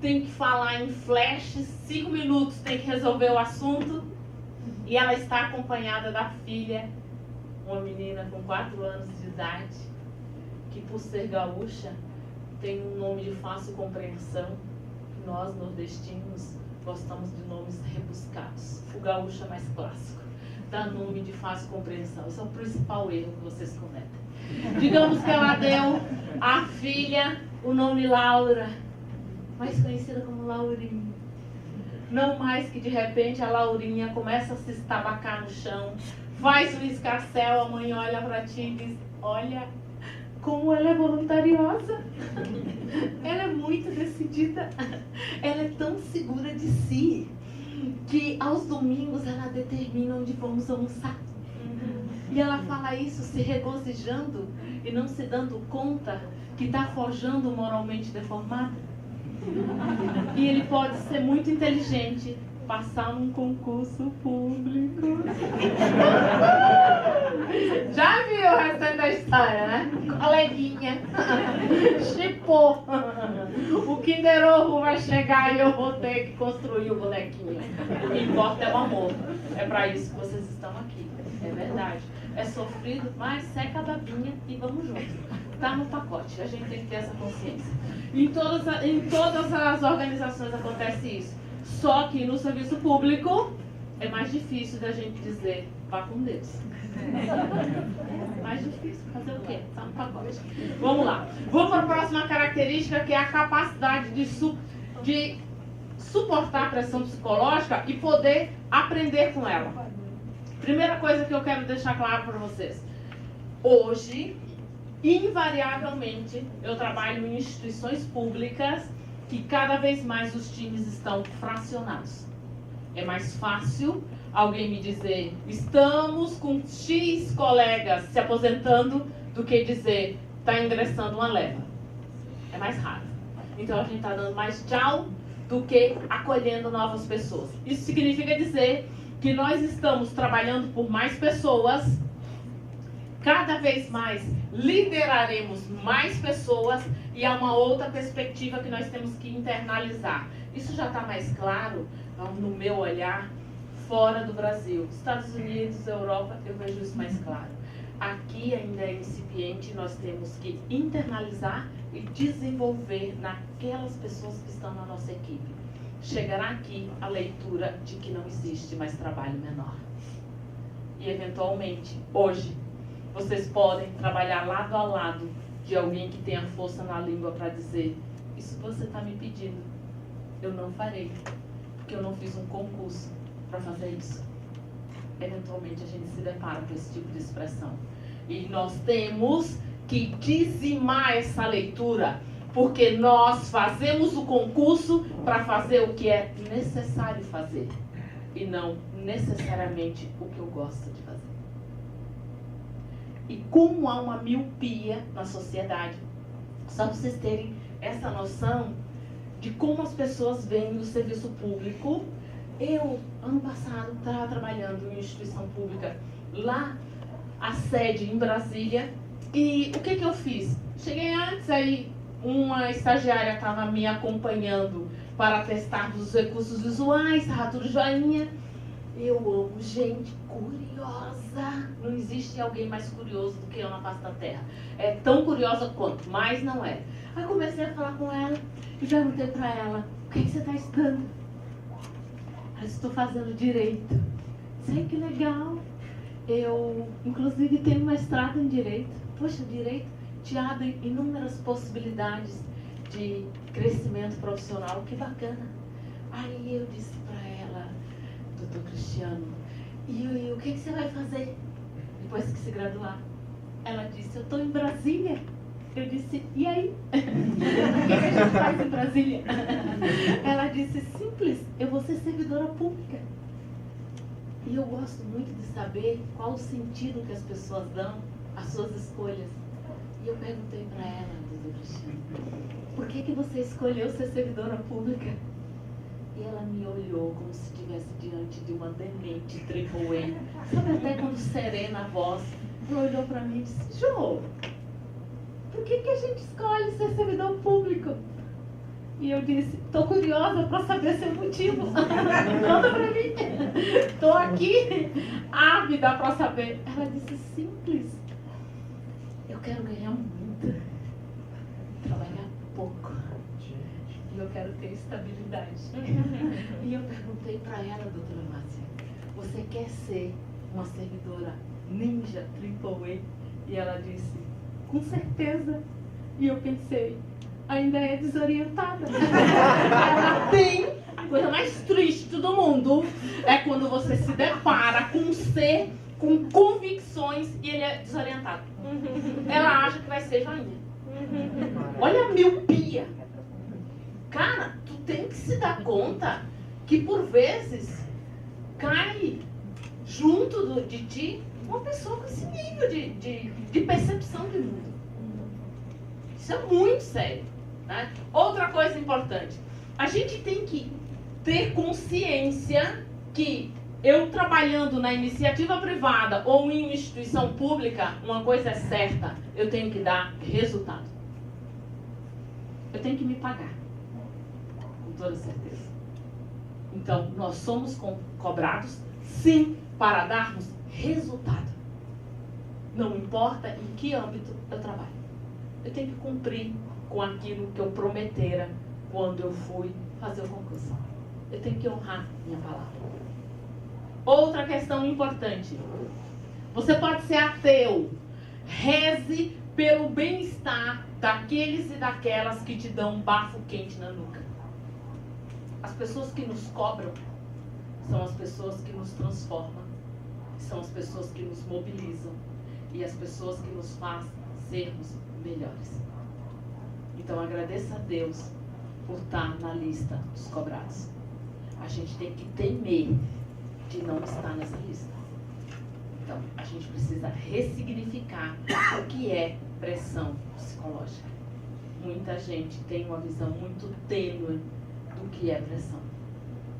tem que falar em flash, 5 minutos tem que resolver o assunto. E ela está acompanhada da filha, uma menina com 4 anos de idade, que por ser gaúcha tem um nome de fácil compreensão. Nós, nordestinos, gostamos de nomes rebuscados. O gaúcho é mais clássico, dá nome de fácil compreensão. Esse é o principal erro que vocês cometem. Digamos que ela deu à filha o nome Laura, mais conhecida como Laurinha. Não mais que de repente a Laurinha começa a se estabacar no chão, faz um escarcéu, a mãe olha para ti e diz: olha como ela é voluntariosa, ela é muito decidida, ela é tão segura de si, que aos domingos ela determina onde vamos almoçar. E ela fala isso se regozijando e não se dando conta que está forjando moralmente deformada. E ele pode ser muito inteligente, passar num concurso público. Já viu o restante da história, né? Coleguinha. Chipou. O Kinder Ovo vai chegar e eu vou ter que construir o bonequinho. O que importa é o amor. É para isso que vocês estão aqui. É verdade. É sofrido, mas seca a babinha e vamos juntos. Tá no pacote. A gente tem que ter essa consciência. Em todas as organizações acontece isso. Só que no serviço público é mais difícil da gente dizer: vá com Deus. Mais difícil. Fazer o quê? Tá no pacote. Vamos lá. Vamos para a próxima característica, que é a capacidade de suportar a pressão psicológica e poder aprender com ela. Primeira coisa que eu quero deixar claro para vocês. Hoje, invariavelmente, eu trabalho em instituições públicas que cada vez mais os times estão fracionados. É mais fácil alguém me dizer: estamos com X colegas se aposentando, do que dizer: está ingressando uma leva. É mais raro. Então a gente está dando mais tchau do que acolhendo novas pessoas. Isso significa dizer que nós estamos trabalhando por mais pessoas, cada vez mais lideraremos mais pessoas, e há uma outra perspectiva que nós temos que internalizar. Isso já está mais claro, no meu olhar, fora do Brasil. Estados Unidos, Europa, eu vejo isso mais claro. Aqui ainda é incipiente, nós temos que internalizar e desenvolver naquelas pessoas que estão na nossa equipe. Chegará aqui a leitura de que não existe mais trabalho menor. E eventualmente, hoje, vocês podem trabalhar lado a lado de alguém que tenha força na língua para dizer: isso que você está me pedindo, eu não farei, porque eu não fiz um concurso para fazer isso. Eventualmente a gente se depara com esse tipo de expressão. E nós temos que dizimar essa leitura, porque nós fazemos o concurso para fazer o que é necessário fazer, e não necessariamente o que eu gosto de fazer. E como há uma miopia na sociedade, só para vocês terem essa noção de como as pessoas veem o serviço público. Eu, ano passado, estava trabalhando em uma instituição pública lá, a sede em Brasília, e o que eu fiz? Cheguei antes, aí uma estagiária estava me acompanhando para testar os recursos visuais, estava tudo joinha. Eu amo gente curiosa. Não existe alguém mais curioso do que eu na face da terra. É tão curiosa quanto, mas não é. Aí comecei a falar com ela e perguntei para ela: o que você está estudando? Eu estou fazendo direito. Sei que legal. Eu, inclusive, tenho mestrado em direito. Poxa, direito te abre inúmeras possibilidades de crescimento profissional. Que bacana. Aí eu disse para ela: doutor Cristiano, e o que você vai fazer depois que se graduar? Ela disse: eu estou em Brasília. Eu disse: e aí? O que a gente faz em Brasília? Ela disse: simples, eu vou ser servidora pública. E eu gosto muito de saber qual o sentido que as pessoas dão às suas escolhas. E eu perguntei para ela: doutor Cristiano, por que você escolheu ser servidora pública? E ela me olhou como se estivesse diante de uma demente triple A. Sabe, até quando serena a voz, ela olhou para mim e disse: Jô, por que a gente escolhe ser servidor público? E eu disse: estou curiosa para saber seu motivo. Conta para mim. Estou aqui, ávida para saber. Ela disse: simples. Eu quero ganhar muito, trabalhar pouco. E eu quero ter estabilidade. E eu perguntei para ela: doutora Márcia, você quer ser uma servidora ninja triple A? E ela disse: com certeza. E eu pensei: ainda é desorientada. Ela tem a coisa mais triste do mundo é quando você se depara com um ser com convicções e ele é desorientado. Ela acha que vai ser joinha. Olha a miopia. Cara, tu tem que se dar conta que por vezes cai junto de ti uma pessoa com esse nível de percepção de mundo. Isso é muito sério, né? Outra coisa importante, a gente tem que ter consciência que eu trabalhando na iniciativa privada ou em uma instituição pública, uma coisa é certa: eu tenho que dar resultado. Eu tenho que me pagar, com toda certeza. Então, nós somos cobrados, sim, para darmos resultado. Não importa em que âmbito eu trabalho. Eu tenho que cumprir com aquilo que eu prometera quando eu fui fazer o concurso. Eu tenho que honrar minha palavra. Outra questão importante: você pode ser ateu. Reze pelo bem-estar daqueles e daquelas que te dão um bafo quente na nuca. As pessoas que nos cobram são as pessoas que nos transformam, são as pessoas que nos mobilizam e as pessoas que nos fazem sermos melhores. Então agradeça a Deus por estar na lista dos cobrados. A gente tem que temer de não estar nessa lista. Então, a gente precisa ressignificar o que é pressão psicológica. Muita gente tem uma visão muito tênue do que é pressão.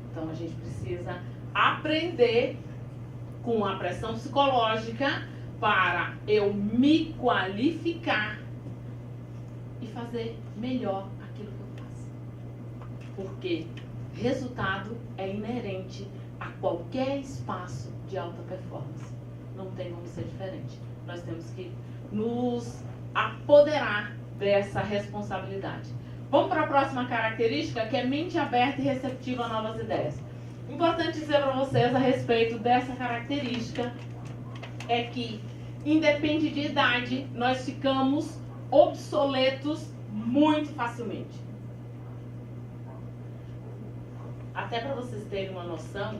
Então, a gente precisa aprender com a pressão psicológica para eu me qualificar e fazer melhor aquilo que eu faço. Porque resultado é inerente a qualquer espaço de alta performance. Não tem como ser diferente. Nós temos que nos apoderar dessa responsabilidade. Vamos para a próxima característica, que é mente aberta e receptiva a novas ideias. Importante dizer para vocês a respeito dessa característica é que, independe de idade, nós ficamos obsoletos muito facilmente. Até para vocês terem uma noção,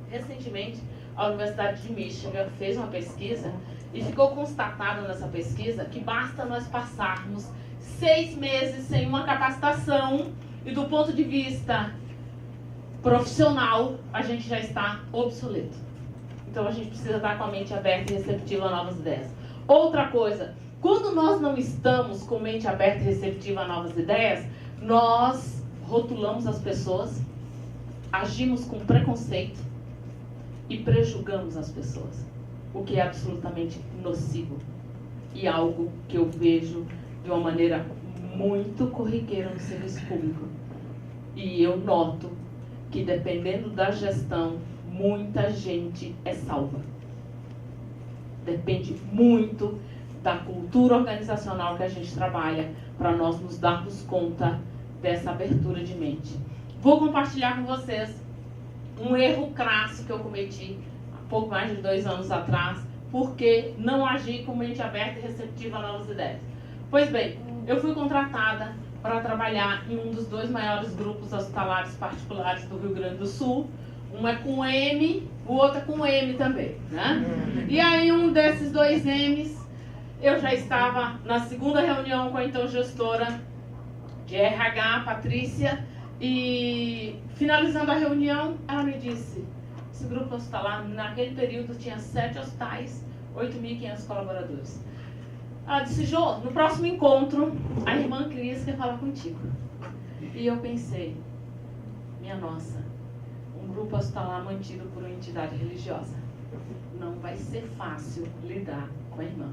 recentemente a Universidade de Michigan fez uma pesquisa e ficou constatado nessa pesquisa que basta nós passarmos 6 meses sem uma capacitação e do ponto de vista profissional a gente já está obsoleto. Então a gente precisa estar com a mente aberta e receptiva a novas ideias. Outra coisa, quando nós não estamos com mente aberta e receptiva a novas ideias, nós rotulamos as pessoas, agimos com preconceito e prejulgamos as pessoas, o que é absolutamente nocivo e algo que eu vejo de uma maneira muito corriqueira no serviço público. E eu noto que, dependendo da gestão, muita gente é salva. Depende muito da cultura organizacional que a gente trabalha para nós nos darmos conta dessa abertura de mente. Vou compartilhar com vocês um erro crasso que eu cometi há pouco mais de 2 anos atrás, porque não agi com mente aberta e receptiva a novas ideias. Pois bem, eu fui contratada para trabalhar em um dos 2 maiores grupos hospitalares particulares do Rio Grande do Sul. Um é com M, o outro é com M também, né? E aí, um desses 2 M's, eu já estava na 2ª reunião com a então gestora de RH, Patrícia, e finalizando a reunião, ela me disse: esse grupo hospitalar, naquele período, tinha 7 hospitais, 8.500 colaboradores. Ela disse: Jô, no próximo encontro, a irmã Cris quer falar contigo. E eu pensei, minha nossa, um grupo hospitalar mantido por uma entidade religiosa. Não vai ser fácil lidar com a irmã.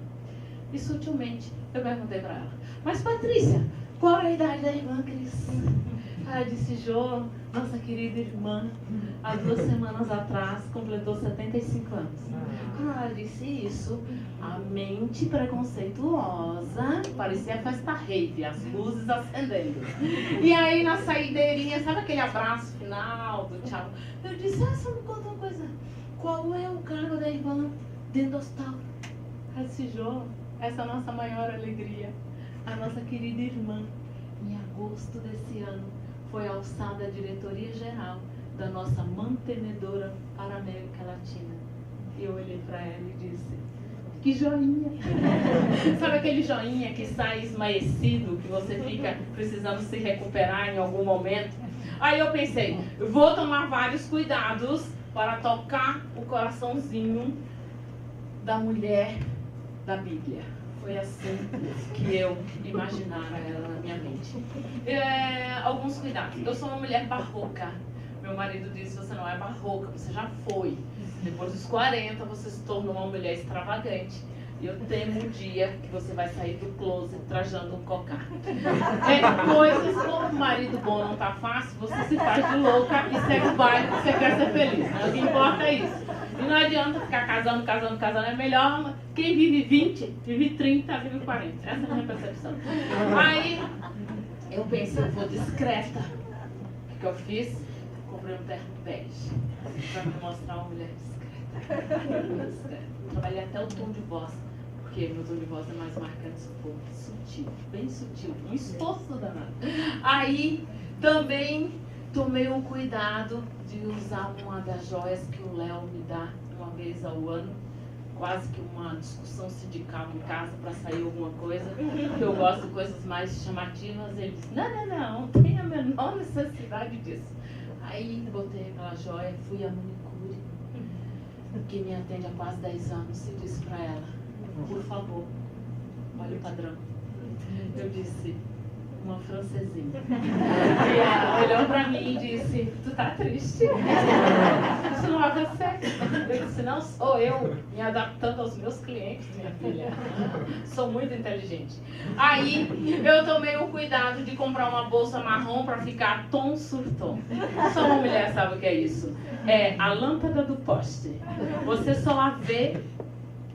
E sutilmente eu perguntei para ela: mas Patrícia, qual é a idade da irmã Cris? Ela disse: Jô, nossa querida irmã, há 2 semanas atrás completou 75 anos. Quando ela disse isso, a mente preconceituosa parecia festa rave, as luzes acendendo. E aí na saideirinha, sabe aquele abraço final do tchau? Eu disse: só me conta uma coisa, qual é o cargo da irmã dentro do hospital? Ela disse: Jô, essa é a nossa maior alegria. A nossa querida irmã, em agosto desse ano, foi alçada a diretoria geral da nossa mantenedora para a América Latina. E eu olhei para ela e disse: que joinha! Sabe aquele joinha que sai esmaecido, que você fica precisando se recuperar em algum momento? Aí eu pensei, vou tomar vários cuidados para tocar o coraçãozinho da mulher da Bíblia. Foi assim que eu imaginara ela na minha mente. Alguns cuidados. Eu sou uma mulher barroca. Meu marido disse: você não é barroca, você já foi. Depois dos 40, você se tornou uma mulher extravagante. E eu temo um dia que você vai sair do closet trajando um cocar. Coisas como marido bom não tá fácil, você se faz de louca e segue o baile, você quer ser feliz. Né? O que importa é isso. E não adianta ficar casando. É melhor quem vive 20, vive 30, vive 40. Essa é a minha percepção. Aí eu pensei, eu vou discreta. O que eu fiz? Comprei um terno bege para me mostrar uma mulher discreta. Trabalhei até o tom de voz, porque meu tom de voz é mais marcante, sutil, bem sutil, um esforço danado. Aí também tomei um cuidado de usar uma das joias que o Léo me dá uma vez ao ano, quase que uma discussão sindical em casa para sair alguma coisa, que eu gosto de coisas mais chamativas. Ele disse: não tem a menor necessidade disso. Aí botei aquela joia, fui à manicure. que me atende há quase 10 anos, e disse para ela, por favor, olha o padrão. Eu disse, uma francesinha. E ela olhou para mim e disse, tu tá triste? Isso não é você. Eu disse, não sou eu me adaptando aos meus clientes, minha filha. Sou muito inteligente. Aí eu tomei o cuidado de comprar uma bolsa marrom para ficar tom sur tom. Só uma mulher sabe o que é isso. É a lâmpada do poste. Você só a vê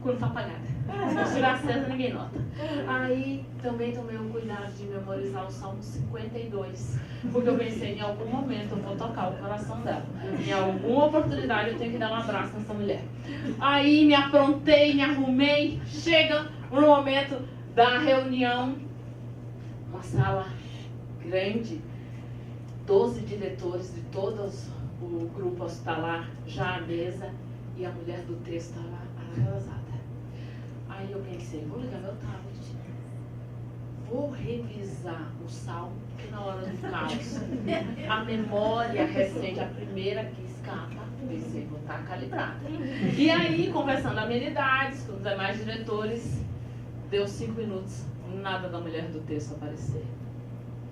quando está apagada. Se estiver acesa, ninguém nota. Aí também tomei o cuidado de memorizar o Salmo 52. Porque eu pensei, em algum momento eu vou tocar o coração dela. Em alguma oportunidade eu tenho que dar um abraço nessa mulher. Aí me aprontei, me arrumei. Chega no momento da reunião. Uma sala grande. 12 diretores de todo o grupo hospitalar já à mesa. E a mulher do texto estava arrasada. Aí eu pensei, vou ligar meu tablet, vou revisar o salmo, que na hora do caos, a memória recente, a primeira que escapa, pensei, vou estar calibrada. E aí, conversando amenidades com os demais diretores, deu 5 minutos, nada da mulher do texto aparecer.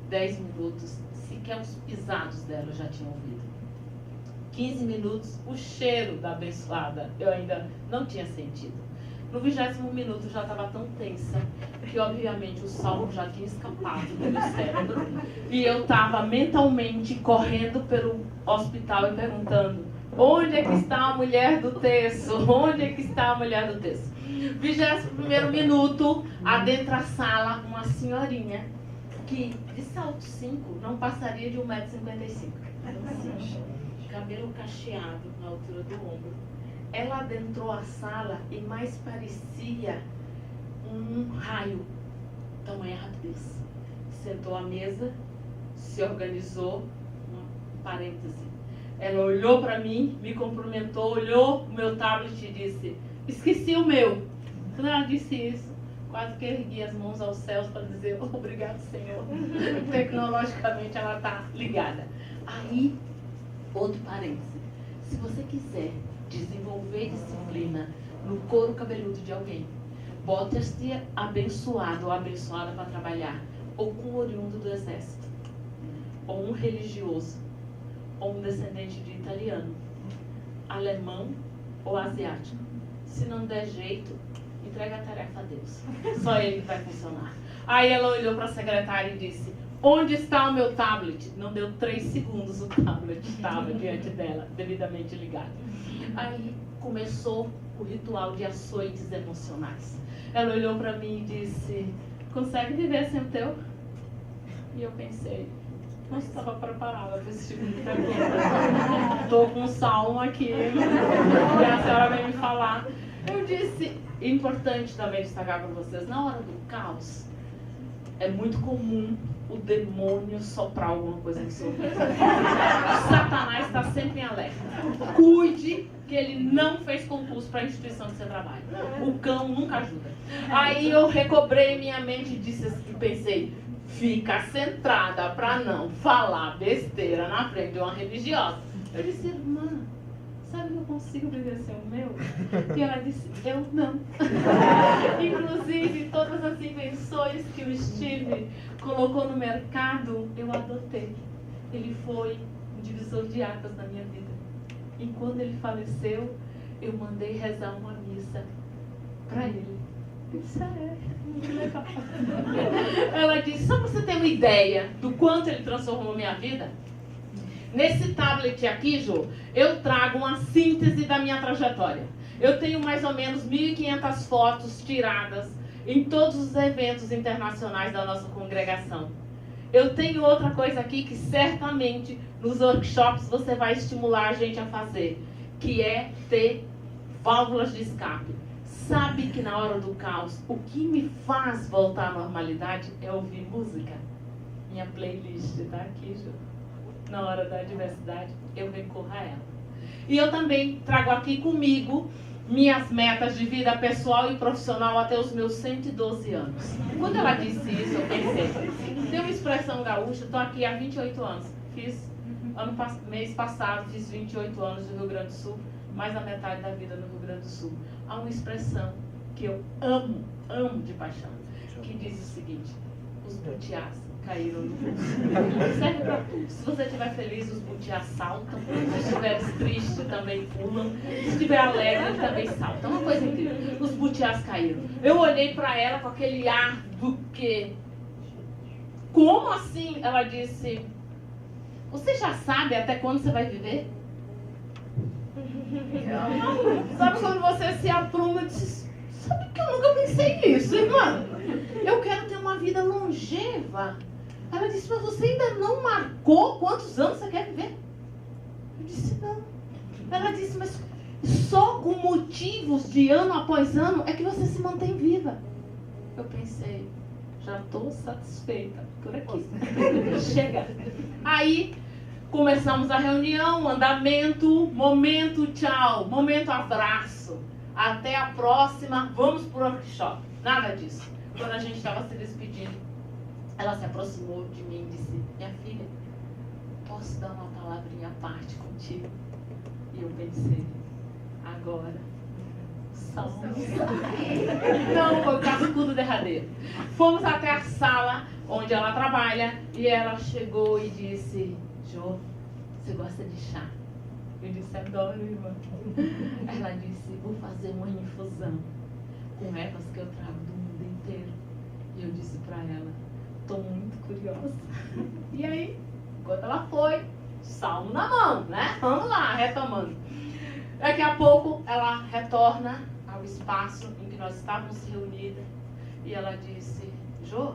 10 minutos, sequer os pisados dela eu já tinha ouvido. 15 minutos, o cheiro da abençoada eu ainda não tinha sentido. No 20º minuto já estava tão tensa que obviamente o salmo já tinha escapado do meu cérebro e eu estava mentalmente correndo pelo hospital e perguntando, onde é que está a mulher do texto? Onde é que está a mulher do texto? 21º minuto, adentra a sala uma senhorinha que de salto 5 não passaria de 1,55 m. Cabelo cacheado na altura do ombro. Ela adentrou a sala e mais parecia um raio, tamanha rapidez. Sentou à mesa, se organizou, um parêntese. Ela olhou para mim, me cumprimentou, olhou o meu tablet e disse, esqueci o meu. Quando ela disse isso, quase que ergui as mãos aos céus para dizer, obrigado, Senhor. Tecnologicamente ela está ligada. Aí, outro parêntese. Se você quiser desenvolver disciplina no couro cabeludo de alguém, bote este abençoado ou abençoada para trabalhar, ou com um oriundo do exército, ou um religioso, ou um descendente de italiano, alemão ou asiático. Se não der jeito, entrega a tarefa a Deus. Só ele vai funcionar. Aí ela olhou para a secretária e disse, onde está o meu tablet? Não deu 3 segundos, o tablet estava diante dela, devidamente ligado. Aí começou o ritual de açoites emocionais. Ela olhou para mim e disse, consegue viver sem o teu? E eu pensei, não estava preparada para esse tipo de pergunta. Estou com um salmo aqui e a senhora vem me falar. Eu disse, importante também destacar para vocês, na hora do caos, é muito comum o demônio soprar alguma coisa no seu ouvido. Satanás está sempre em alerta. Cuide que ele não fez concurso para a instituição que você trabalha. O cão nunca ajuda. Aí eu recobrei minha mente e pensei, fica centrada para não falar besteira na frente de uma religiosa. Eu disse, irmã, sabe que eu consigo obedecer o meu? E ela disse, eu não. Inclusive, todas as invenções que o Steve colocou no mercado, eu adotei. Ele foi um divisor de águas na minha vida. E quando ele faleceu, eu mandei rezar uma missa para ele. Eu disse, que legal. Ela disse, só para você ter uma ideia do quanto ele transformou minha vida, nesse tablet aqui, Jô, eu trago uma síntese da minha trajetória. Eu tenho mais ou menos 1.500 fotos tiradas em todos os eventos internacionais da nossa congregação. Eu tenho outra coisa aqui que certamente nos workshops você vai estimular a gente a fazer, que é ter válvulas de escape. Sabe que na hora do caos, o que me faz voltar à normalidade é ouvir música. Minha playlist está aqui, Jô. Na hora da adversidade, eu recorro a ela. E eu também trago aqui comigo minhas metas de vida pessoal e profissional até os meus 112 anos. Quando ela disse isso, eu pensei, tem uma expressão gaúcha, estou aqui há 28 anos. Mês passado, fiz 28 anos no Rio Grande do Sul, mais da metade da vida no Rio Grande do Sul. Há uma expressão que eu amo de paixão, que diz o seguinte: os butiás caíram no mundo. Serve para tudo. Se você estiver feliz, os butiás saltam. Se estiver triste, também pulam. Se estiver alegre, também saltam. É uma coisa incrível. Os butiás caíram. Eu olhei para ela com aquele ar do quê? Como assim? Ela disse: você já sabe até quando você vai viver? Sabe quando você se apruma e diz: sabe que eu nunca pensei nisso, irmã? Eu quero ter uma vida longeva. Ela disse: mas você ainda não marcou quantos anos você quer viver? Eu disse: não. Ela disse: mas só com motivos de ano após ano é que você se mantém viva. Eu pensei: já estou satisfeita por aqui. Chega. Aí começamos a reunião, andamento, momento tchau, momento abraço. Até a próxima, vamos para o workshop. Nada disso. Quando a gente estava se despedindo, ela se aproximou de mim e disse: minha filha, posso dar uma palavrinha à parte contigo? E eu pensei: agora, salve. Não, foi o cascudo derradeiro. Fomos até a sala onde ela trabalha e ela chegou e disse: Jô, você gosta de chá? Eu disse: adoro, irmã. Ela disse: vou fazer uma infusão com ervas que eu trago do mundo inteiro. E eu disse para ela: estou muito curiosa. E aí, enquanto ela foi, salmo na mão, né? Vamos lá, retomando. Daqui a pouco ela retorna ao espaço em que nós estávamos reunidas e ela disse: Jô,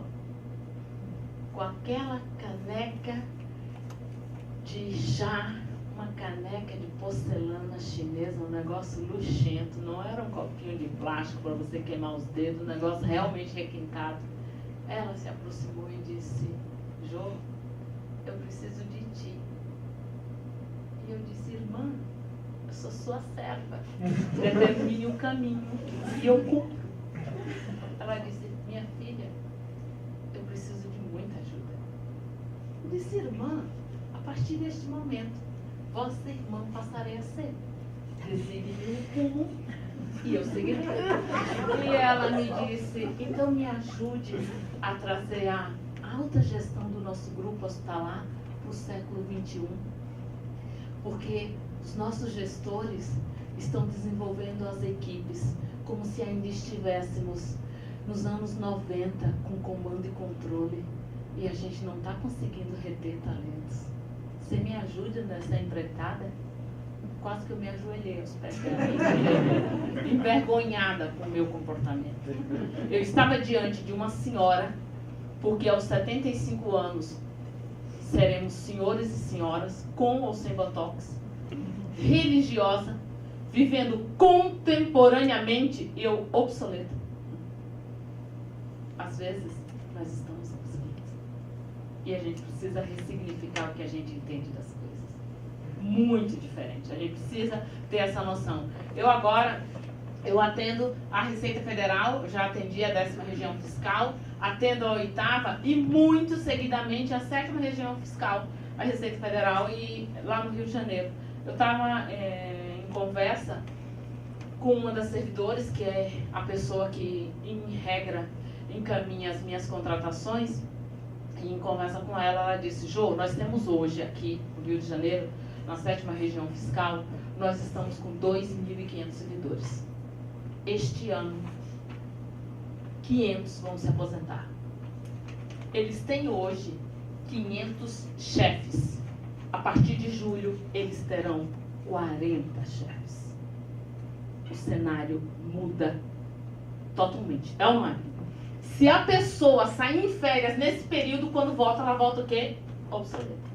com aquela caneca de chá, uma caneca de porcelana chinesa, um negócio luxento, não era um copinho de plástico para você queimar os dedos, um negócio realmente requintado. Ela se aproximou e disse: Jô, eu preciso de ti. E eu disse: irmã, eu sou sua serva, determine o caminho e eu cumpro. Ela disse: minha filha, eu preciso de muita ajuda. Eu disse: irmã, a partir deste momento, vossa irmã passarei a ser. Designe um rumo e eu seguirei. E ela me disse: então me ajude a trazer a alta gestão do nosso grupo hospitalar para o século XXI. Porque os nossos gestores estão desenvolvendo as equipes como se ainda estivéssemos nos anos 90 com comando e controle. E a gente não está conseguindo reter talentos. Você me ajuda nessa empreitada? Quase que eu me ajoelhei aos pés dela, envergonhada com o meu comportamento. Eu estava diante de uma senhora, porque aos 75 anos seremos senhores e senhoras, com ou sem botox, religiosa, vivendo contemporaneamente, eu obsoleta. Às vezes, nós estamos obsoletos. E a gente precisa ressignificar o que a gente entende das coisas. Muito diferente. A gente precisa ter essa noção. Eu atendo a Receita Federal, já atendi a 10ª região fiscal, atendo a 8ª e muito seguidamente a 7ª região fiscal, a Receita Federal, e lá no Rio de Janeiro. Eu estava em conversa com uma das servidoras, que é a pessoa que, em regra, encaminha as minhas contratações, e em conversa com ela, ela disse: Jô, nós temos hoje aqui no Rio de Janeiro, na 7ª região fiscal, nós estamos com 2.500 servidores. Este ano, 500 vão se aposentar. Eles têm hoje 500 chefes. A partir de julho, eles terão 40 chefes. O cenário muda totalmente. É ou não é? Se a pessoa sair em férias nesse período, quando volta, ela volta o quê? Obsoleta.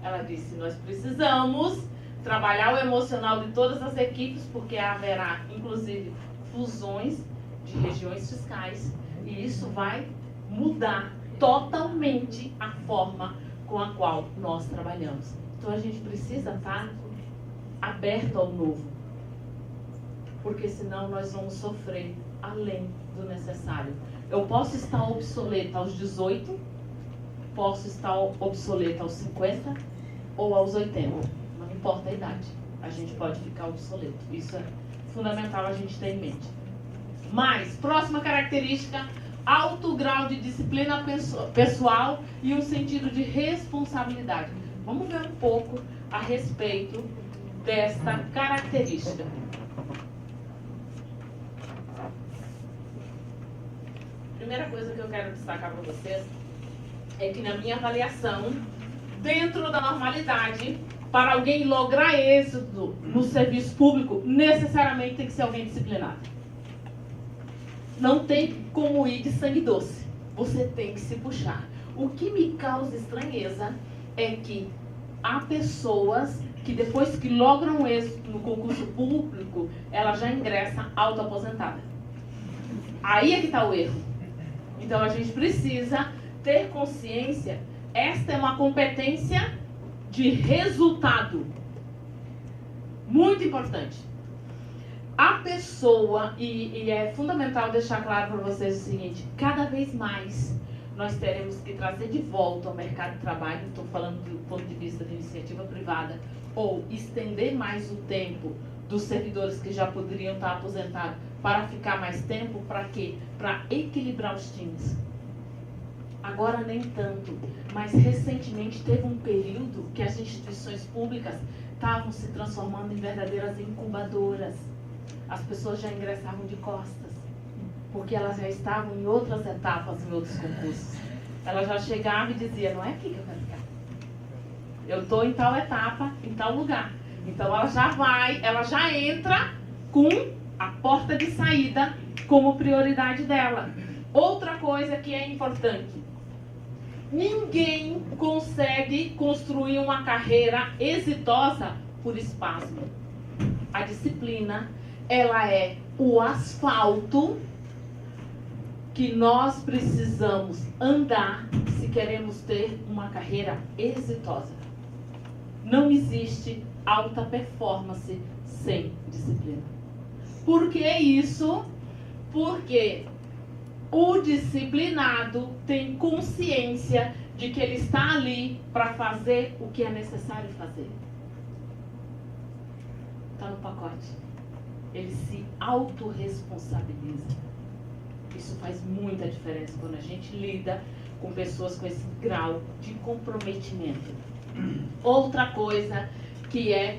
Ela disse: nós precisamos trabalhar o emocional de todas as equipes, porque haverá, inclusive, fusões de regiões fiscais, e isso vai mudar totalmente a forma com a qual nós trabalhamos. Então a gente precisa estar aberto ao novo, porque senão nós vamos sofrer além do necessário. Eu posso estar obsoleta aos 18, posso estar obsoleta aos 50 ou aos 80, não importa a idade. a gente pode ficar obsoleto. Isso é fundamental a gente ter em mente. Mas, próxima característica, alto grau de disciplina pessoal e um sentido de responsabilidade. Vamos ver um pouco a respeito desta característica. Primeira coisa que eu quero destacar para vocês é que na minha avaliação, dentro da normalidade, para alguém lograr êxito no serviço público, necessariamente tem que ser alguém disciplinado. Não tem como ir de sangue doce. Você tem que se puxar. O que me causa estranheza é que há pessoas que depois que logram êxito no concurso público, ela já ingressa autoaposentada. Aí é que está o erro. Então a gente precisa ter consciência. Esta é uma competência de resultado. Muito importante. A pessoa, e é fundamental deixar claro para vocês o seguinte, cada vez mais nós teremos que trazer de volta ao mercado de trabalho, estou falando do ponto de vista de iniciativa privada, ou estender mais o tempo dos servidores que já poderiam estar aposentados para ficar mais tempo, para quê? Para equilibrar os times. Agora nem tanto, mas recentemente teve um período que as instituições públicas estavam se transformando em verdadeiras incubadoras. As pessoas já ingressavam de costas, porque elas já estavam em outras etapas, em outros concursos. Ela já chegava e dizia, não é aqui que eu quero ficar. Eu estou em tal etapa, em tal lugar. Então ela já entra com a porta de saída como prioridade dela. Outra coisa que é importante. Ninguém consegue construir uma carreira exitosa por espasmo. A disciplina, ela é o asfalto que nós precisamos andar se queremos ter uma carreira exitosa. Não existe alta performance sem disciplina. Por que isso? Porque o disciplinado tem consciência de que ele está ali para fazer o que é necessário fazer. Está no pacote. Ele se autorresponsabiliza. Isso faz muita diferença quando a gente lida com pessoas com esse grau de comprometimento. Outra coisa que é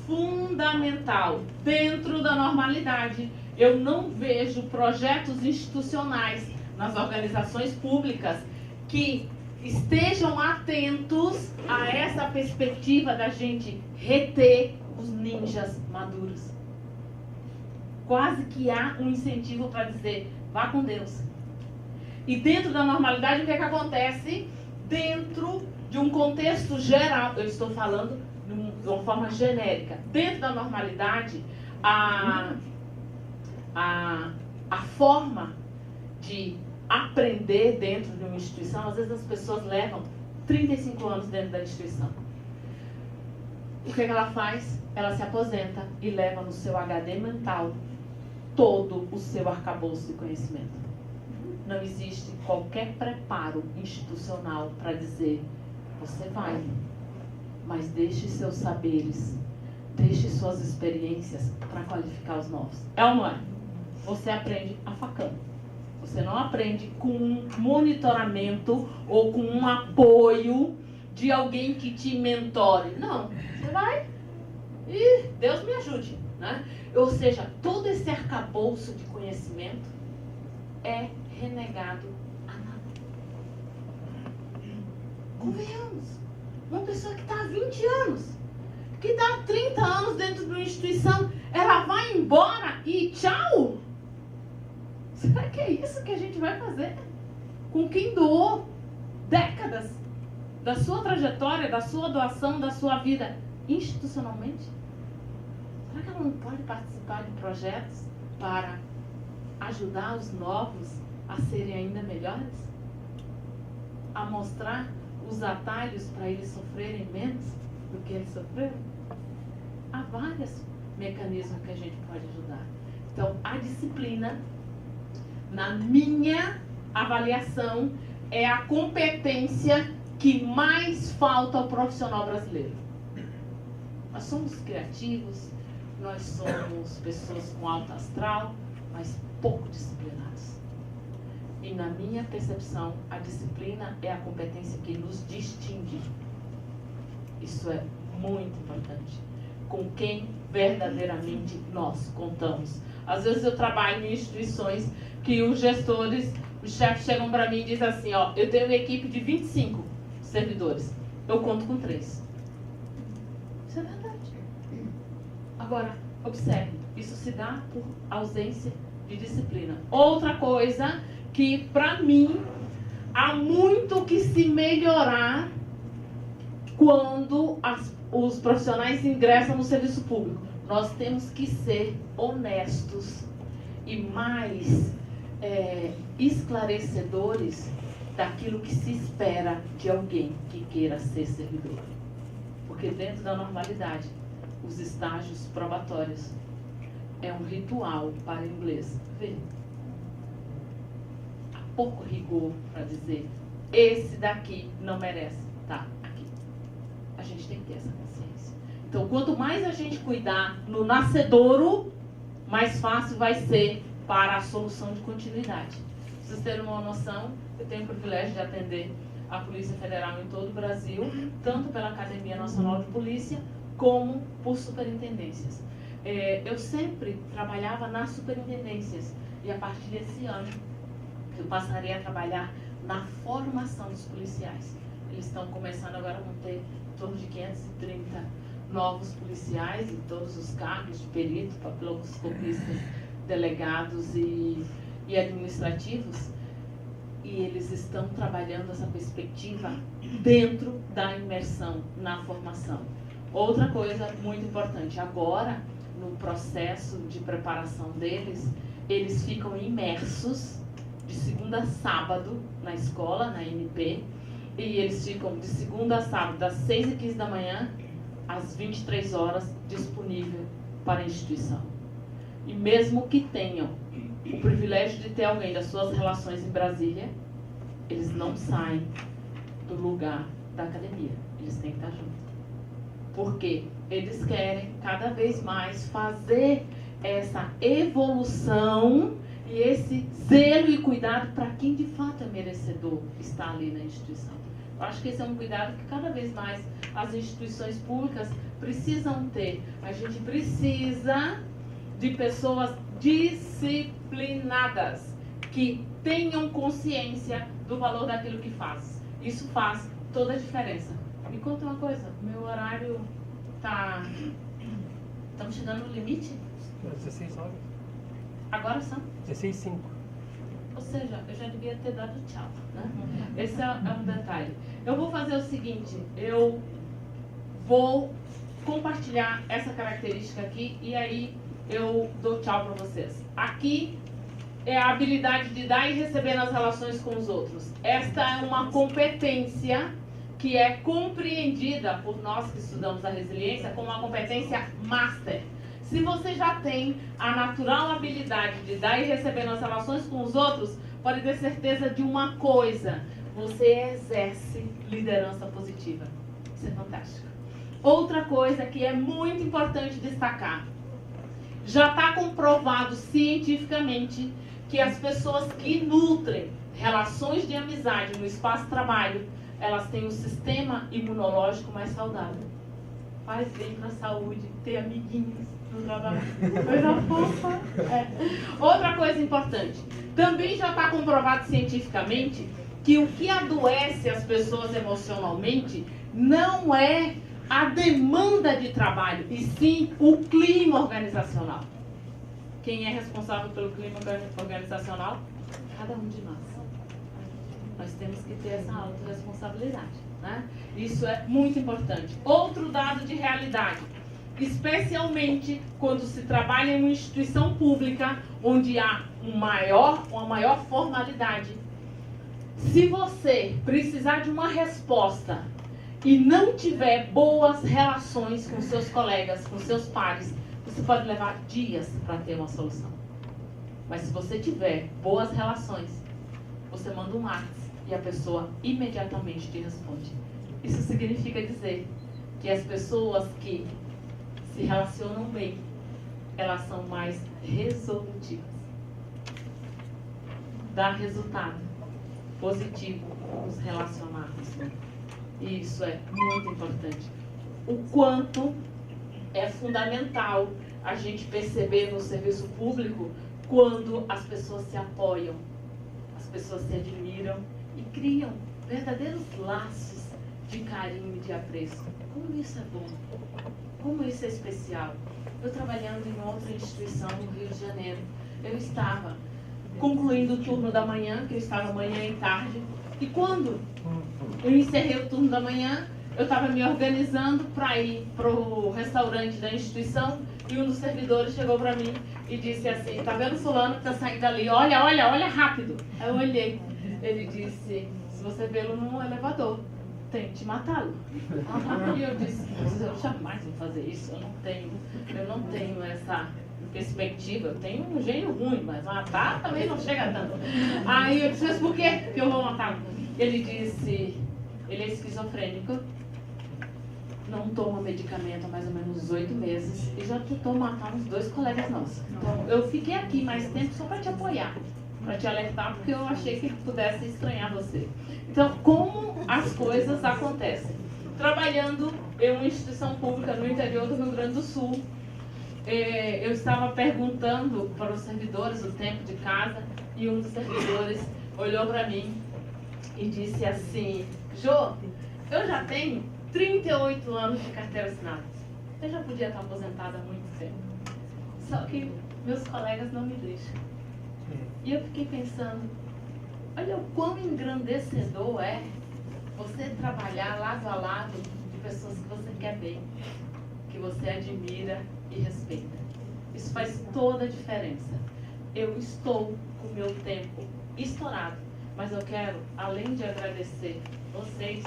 fundamental dentro da normalidade, eu não vejo projetos institucionais nas organizações públicas que estejam atentos a essa perspectiva da gente reter os ninjas maduros. Quase que há um incentivo para dizer, vá com Deus. E dentro da normalidade, o que é que acontece? Dentro de um contexto geral, eu estou falando de uma forma genérica. Dentro da normalidade, a forma de aprender dentro de uma instituição, às vezes as pessoas levam 35 anos dentro da instituição. O que ela faz? Ela se aposenta e leva no seu HD mental todo o seu arcabouço de conhecimento. Não existe qualquer preparo institucional para dizer, você vai, mas deixe seus saberes, deixe suas experiências para qualificar os novos. É ou não é? Você aprende a facão. Você não aprende com um monitoramento ou com um apoio de alguém que te mentore. Não, você vai e Deus me ajude, né? Ou seja, todo esse arcabouço de conhecimento é renegado a nada. Convenhamos. Uma pessoa que está há 20 anos, que está há 30 anos dentro de uma instituição, ela vai embora e tchau? Será que é isso que a gente vai fazer? Com quem doou décadas da sua trajetória, da sua doação, da sua vida institucionalmente? Será que ela não pode participar de projetos para ajudar os novos a serem ainda melhores? A mostrar os atalhos para eles sofrerem menos do que eles sofreram? Há vários mecanismos que a gente pode ajudar. Então, a disciplina, na minha avaliação, é a competência que mais falta ao profissional brasileiro. Nós somos criativos, nós somos pessoas com alto astral, mas pouco disciplinados. E na minha percepção, a disciplina é a competência que nos distingue. Isso é muito importante. Com quem verdadeiramente nós contamos. Às vezes eu trabalho em instituições que os gestores, os chefes chegam para mim e dizem assim, ó, eu tenho uma equipe de 25 servidores, eu conto com 3. Isso é verdade. Agora, observe, isso se dá por ausência de disciplina. Outra coisa que, para mim, há muito que se melhorar quando os profissionais ingressam no serviço público. Nós temos que ser honestos e mais esclarecedores daquilo que se espera de alguém que queira ser servidor. Porque dentro da normalidade, os estágios probatórios é um ritual para o inglês. Vê, há pouco rigor para dizer, esse daqui não merece estar aqui. A gente tem que ter essa consciência. Então, quanto mais a gente cuidar no nascedouro, mais fácil vai ser para a solução de continuidade. Pra vocês terem uma noção, eu tenho o privilégio de atender a Polícia Federal em todo o Brasil, tanto pela Academia Nacional de Polícia, como por superintendências. Eu sempre trabalhava nas superintendências, e a partir desse ano, eu passarei a trabalhar na formação dos policiais. Eles estão começando agora, vão ter em torno de 530 novos policiais em todos os cargos de perito, papiloscopistas, delegados e administrativos, e eles estão trabalhando essa perspectiva dentro da imersão na formação. Outra coisa muito importante, agora, no processo de preparação deles, eles ficam imersos de segunda a sábado na escola, na MP, e eles ficam de segunda a sábado, das 6h15 da manhã às 23 horas, disponível para a instituição. E mesmo que tenham o privilégio de ter alguém das suas relações em Brasília, eles não saem do lugar da academia. Eles têm que estar juntos. Porque eles querem cada vez mais fazer essa evolução e esse zelo e cuidado para quem de fato é merecedor estar ali na instituição. Eu acho que esse é um cuidado que cada vez mais as instituições públicas precisam ter. A gente precisa de pessoas disciplinadas, que tenham consciência do valor daquilo que faz. Isso faz toda a diferença. Me conta uma coisa, meu horário tá... Estamos chegando no limite? 16 horas. Agora são? 16h05. Ou seja, eu já devia ter dado tchau, né? Esse é um detalhe. Eu vou fazer o seguinte, eu vou compartilhar essa característica aqui e aí eu dou tchau para vocês. Aqui é a habilidade de dar e receber nas relações com os outros. Esta é uma competência que é compreendida por nós que estudamos a resiliência como uma competência master. Se você já tem a natural habilidade de dar e receber nas relações com os outros, pode ter certeza de uma coisa: você exerce liderança positiva. Isso é fantástico. Outra coisa que é muito importante destacar: já está comprovado cientificamente que as pessoas que nutrem relações de amizade no espaço de trabalho, elas têm um sistema imunológico mais saudável. Faz bem para a saúde ter amiguinhos no trabalho. Coisa fofa. Outra coisa importante, também já está comprovado cientificamente que o que adoece as pessoas emocionalmente não é a demanda de trabalho, e sim o clima organizacional. Quem é responsável pelo clima organizacional? Cada um de nós. Nós temos que ter essa autorresponsabilidade, né? Isso é muito importante. Outro dado de realidade, especialmente quando se trabalha em uma instituição pública onde há uma maior formalidade. Se você precisar de uma resposta e não tiver boas relações com seus colegas, com seus pares, você pode levar dias para ter uma solução. Mas se você tiver boas relações, você manda um WhatsApp e a pessoa imediatamente te responde. Isso significa dizer que as pessoas que se relacionam bem, elas são mais resolutivas. Dá resultado positivo nos relacionarmos. E isso é muito importante. O quanto é fundamental a gente perceber no serviço público quando as pessoas se apoiam, as pessoas se admiram e criam verdadeiros laços de carinho e de apreço. Como isso é bom, como isso é especial. Eu trabalhando em outra instituição no Rio de Janeiro, eu estava concluindo o turno da manhã, que eu estava manhã e tarde, e quando eu encerrei o turno da manhã, eu estava me organizando para ir para o restaurante da instituição e um dos servidores chegou para mim e disse assim: tá vendo fulano que está saindo dali? Olha, olha, olha rápido. Aí eu olhei. Ele disse: se você vê-lo no elevador, tente matá-lo. E eu disse: eu jamais vou fazer isso. Eu não tenho essa perspectiva. Eu tenho um gênio ruim, mas matar também não chega tanto. Aí eu disse: mas por quê que eu vou matá-lo? Ele disse: ele é esquizofrênico, não toma medicamento há mais ou menos 8 meses e já tentou matar uns 2 colegas nossos. Então, eu fiquei aqui mais tempo só para te apoiar, para te alertar, porque eu achei que ele pudesse estranhar você. Então, como as coisas acontecem? Trabalhando em uma instituição pública no interior do Rio Grande do Sul, eu estava perguntando para os servidores o tempo de casa e um dos servidores olhou para mim e disse assim: Jô, eu já tenho 38 anos de carteira assinada. Eu já podia estar aposentada há muito tempo. Só que meus colegas não me deixam. E eu fiquei pensando, olha o quão engrandecedor é você trabalhar lado a lado de pessoas que você quer bem, que você admira e respeita. Isso faz toda a diferença. Eu estou com o meu tempo estourado, mas eu quero, além de agradecer vocês,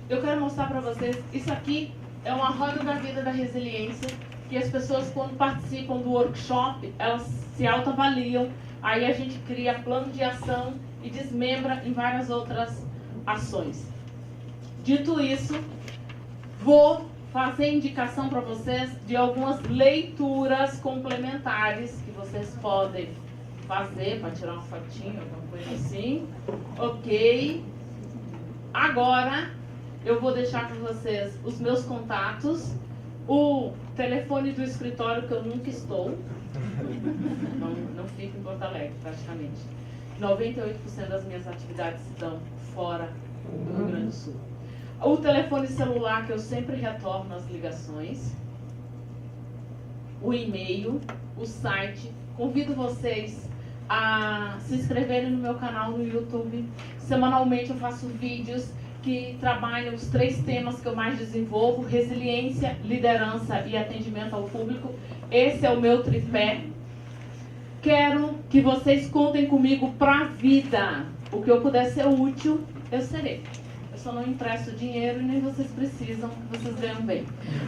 eu quero mostrar para vocês, isso aqui é uma roda da vida da resiliência, que as pessoas quando participam do workshop, elas se autoavaliam, aí a gente cria plano de ação e desmembra em várias outras ações. Dito isso, vou fazer indicação para vocês de algumas leituras complementares que vocês podem fazer para tirar uma fotinho, alguma coisa assim. Ok. Agora eu vou deixar para vocês os meus contatos, o telefone do escritório que eu nunca estou, não fico em Porto Alegre praticamente. 98% das minhas atividades estão fora do Rio Grande do Sul. O telefone celular que eu sempre retorno as ligações, o e-mail, o site. Convido vocês a se inscreverem no meu canal no YouTube. Semanalmente eu faço vídeos que trabalham os 3 temas que eu mais desenvolvo: resiliência, liderança e atendimento ao público. Esse é o meu tripé. Quero que vocês contem comigo para a vida. O que eu puder ser útil, eu serei. Eu só não empresto dinheiro e nem vocês precisam, vocês ganham bem.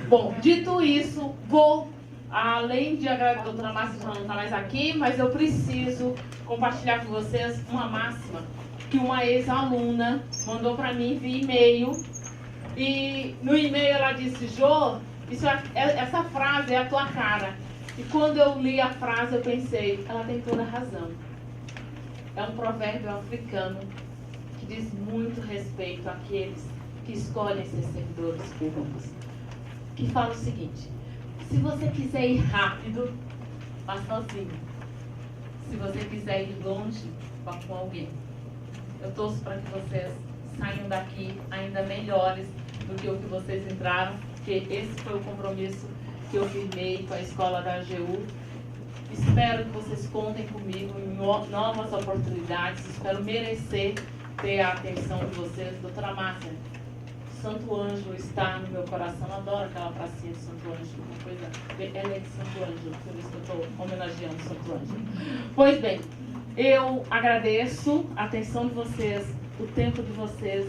Bom, dito isso, vou, além de agradecer, a doutora Márcia já não está mais aqui, mas eu preciso compartilhar com vocês uma máxima que uma ex-aluna mandou para mim via e-mail. E no e-mail ela disse: Jô, essa frase é a tua cara. E quando eu li a frase eu pensei, ela tem toda a razão. É um provérbio africano que diz muito respeito àqueles que escolhem ser servidores públicos, que fala o seguinte: se você quiser ir rápido, vá sozinho. Se você quiser ir longe, vá com alguém. Eu torço para que vocês saiam daqui ainda melhores do que o que vocês entraram, porque esse foi o compromisso que eu firmei com a escola da AGU. Espero que vocês contem comigo em novas oportunidades. Espero merecer ter a atenção de vocês. Doutora Márcia, Santo Ângelo está no meu coração. Eu adoro aquela pracinha de Santo Ângelo. Uma coisa, ela é de Santo Ângelo, por isso que eu estou homenageando Santo Ângelo. Pois bem, eu agradeço a atenção de vocês, o tempo de vocês,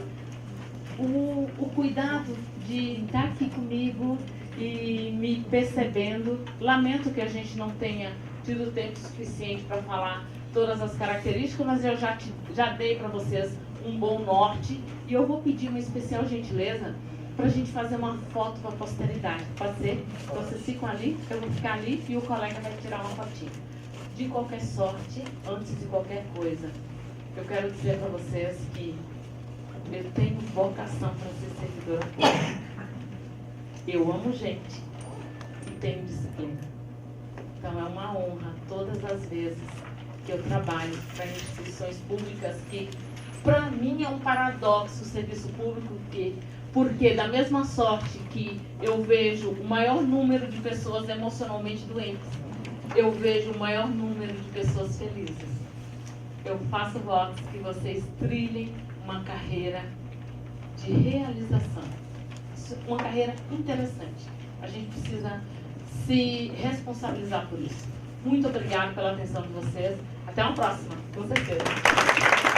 o cuidado de estar aqui comigo e me percebendo. Lamento que a gente não tenha tido tempo suficiente para falar todas as características, mas eu já dei para vocês um bom norte. E eu vou pedir uma especial gentileza para a gente fazer uma foto para a posteridade. Pode ser? Então vocês ficam ali, eu vou ficar ali e o colega vai tirar uma fotinha. De qualquer sorte, antes de qualquer coisa, eu quero dizer para vocês que eu tenho vocação para ser servidora pública. Eu amo gente e tenho disciplina. Então é uma honra todas as vezes que eu trabalho para instituições públicas que, para mim, é um paradoxo o serviço público, porque da mesma sorte que eu vejo o maior número de pessoas emocionalmente doentes, eu vejo o maior número de pessoas felizes. Eu faço votos que vocês trilhem uma carreira de realização, uma carreira interessante. A gente precisa se responsabilizar por isso. Muito obrigada pela atenção de vocês. Até uma próxima, com certeza.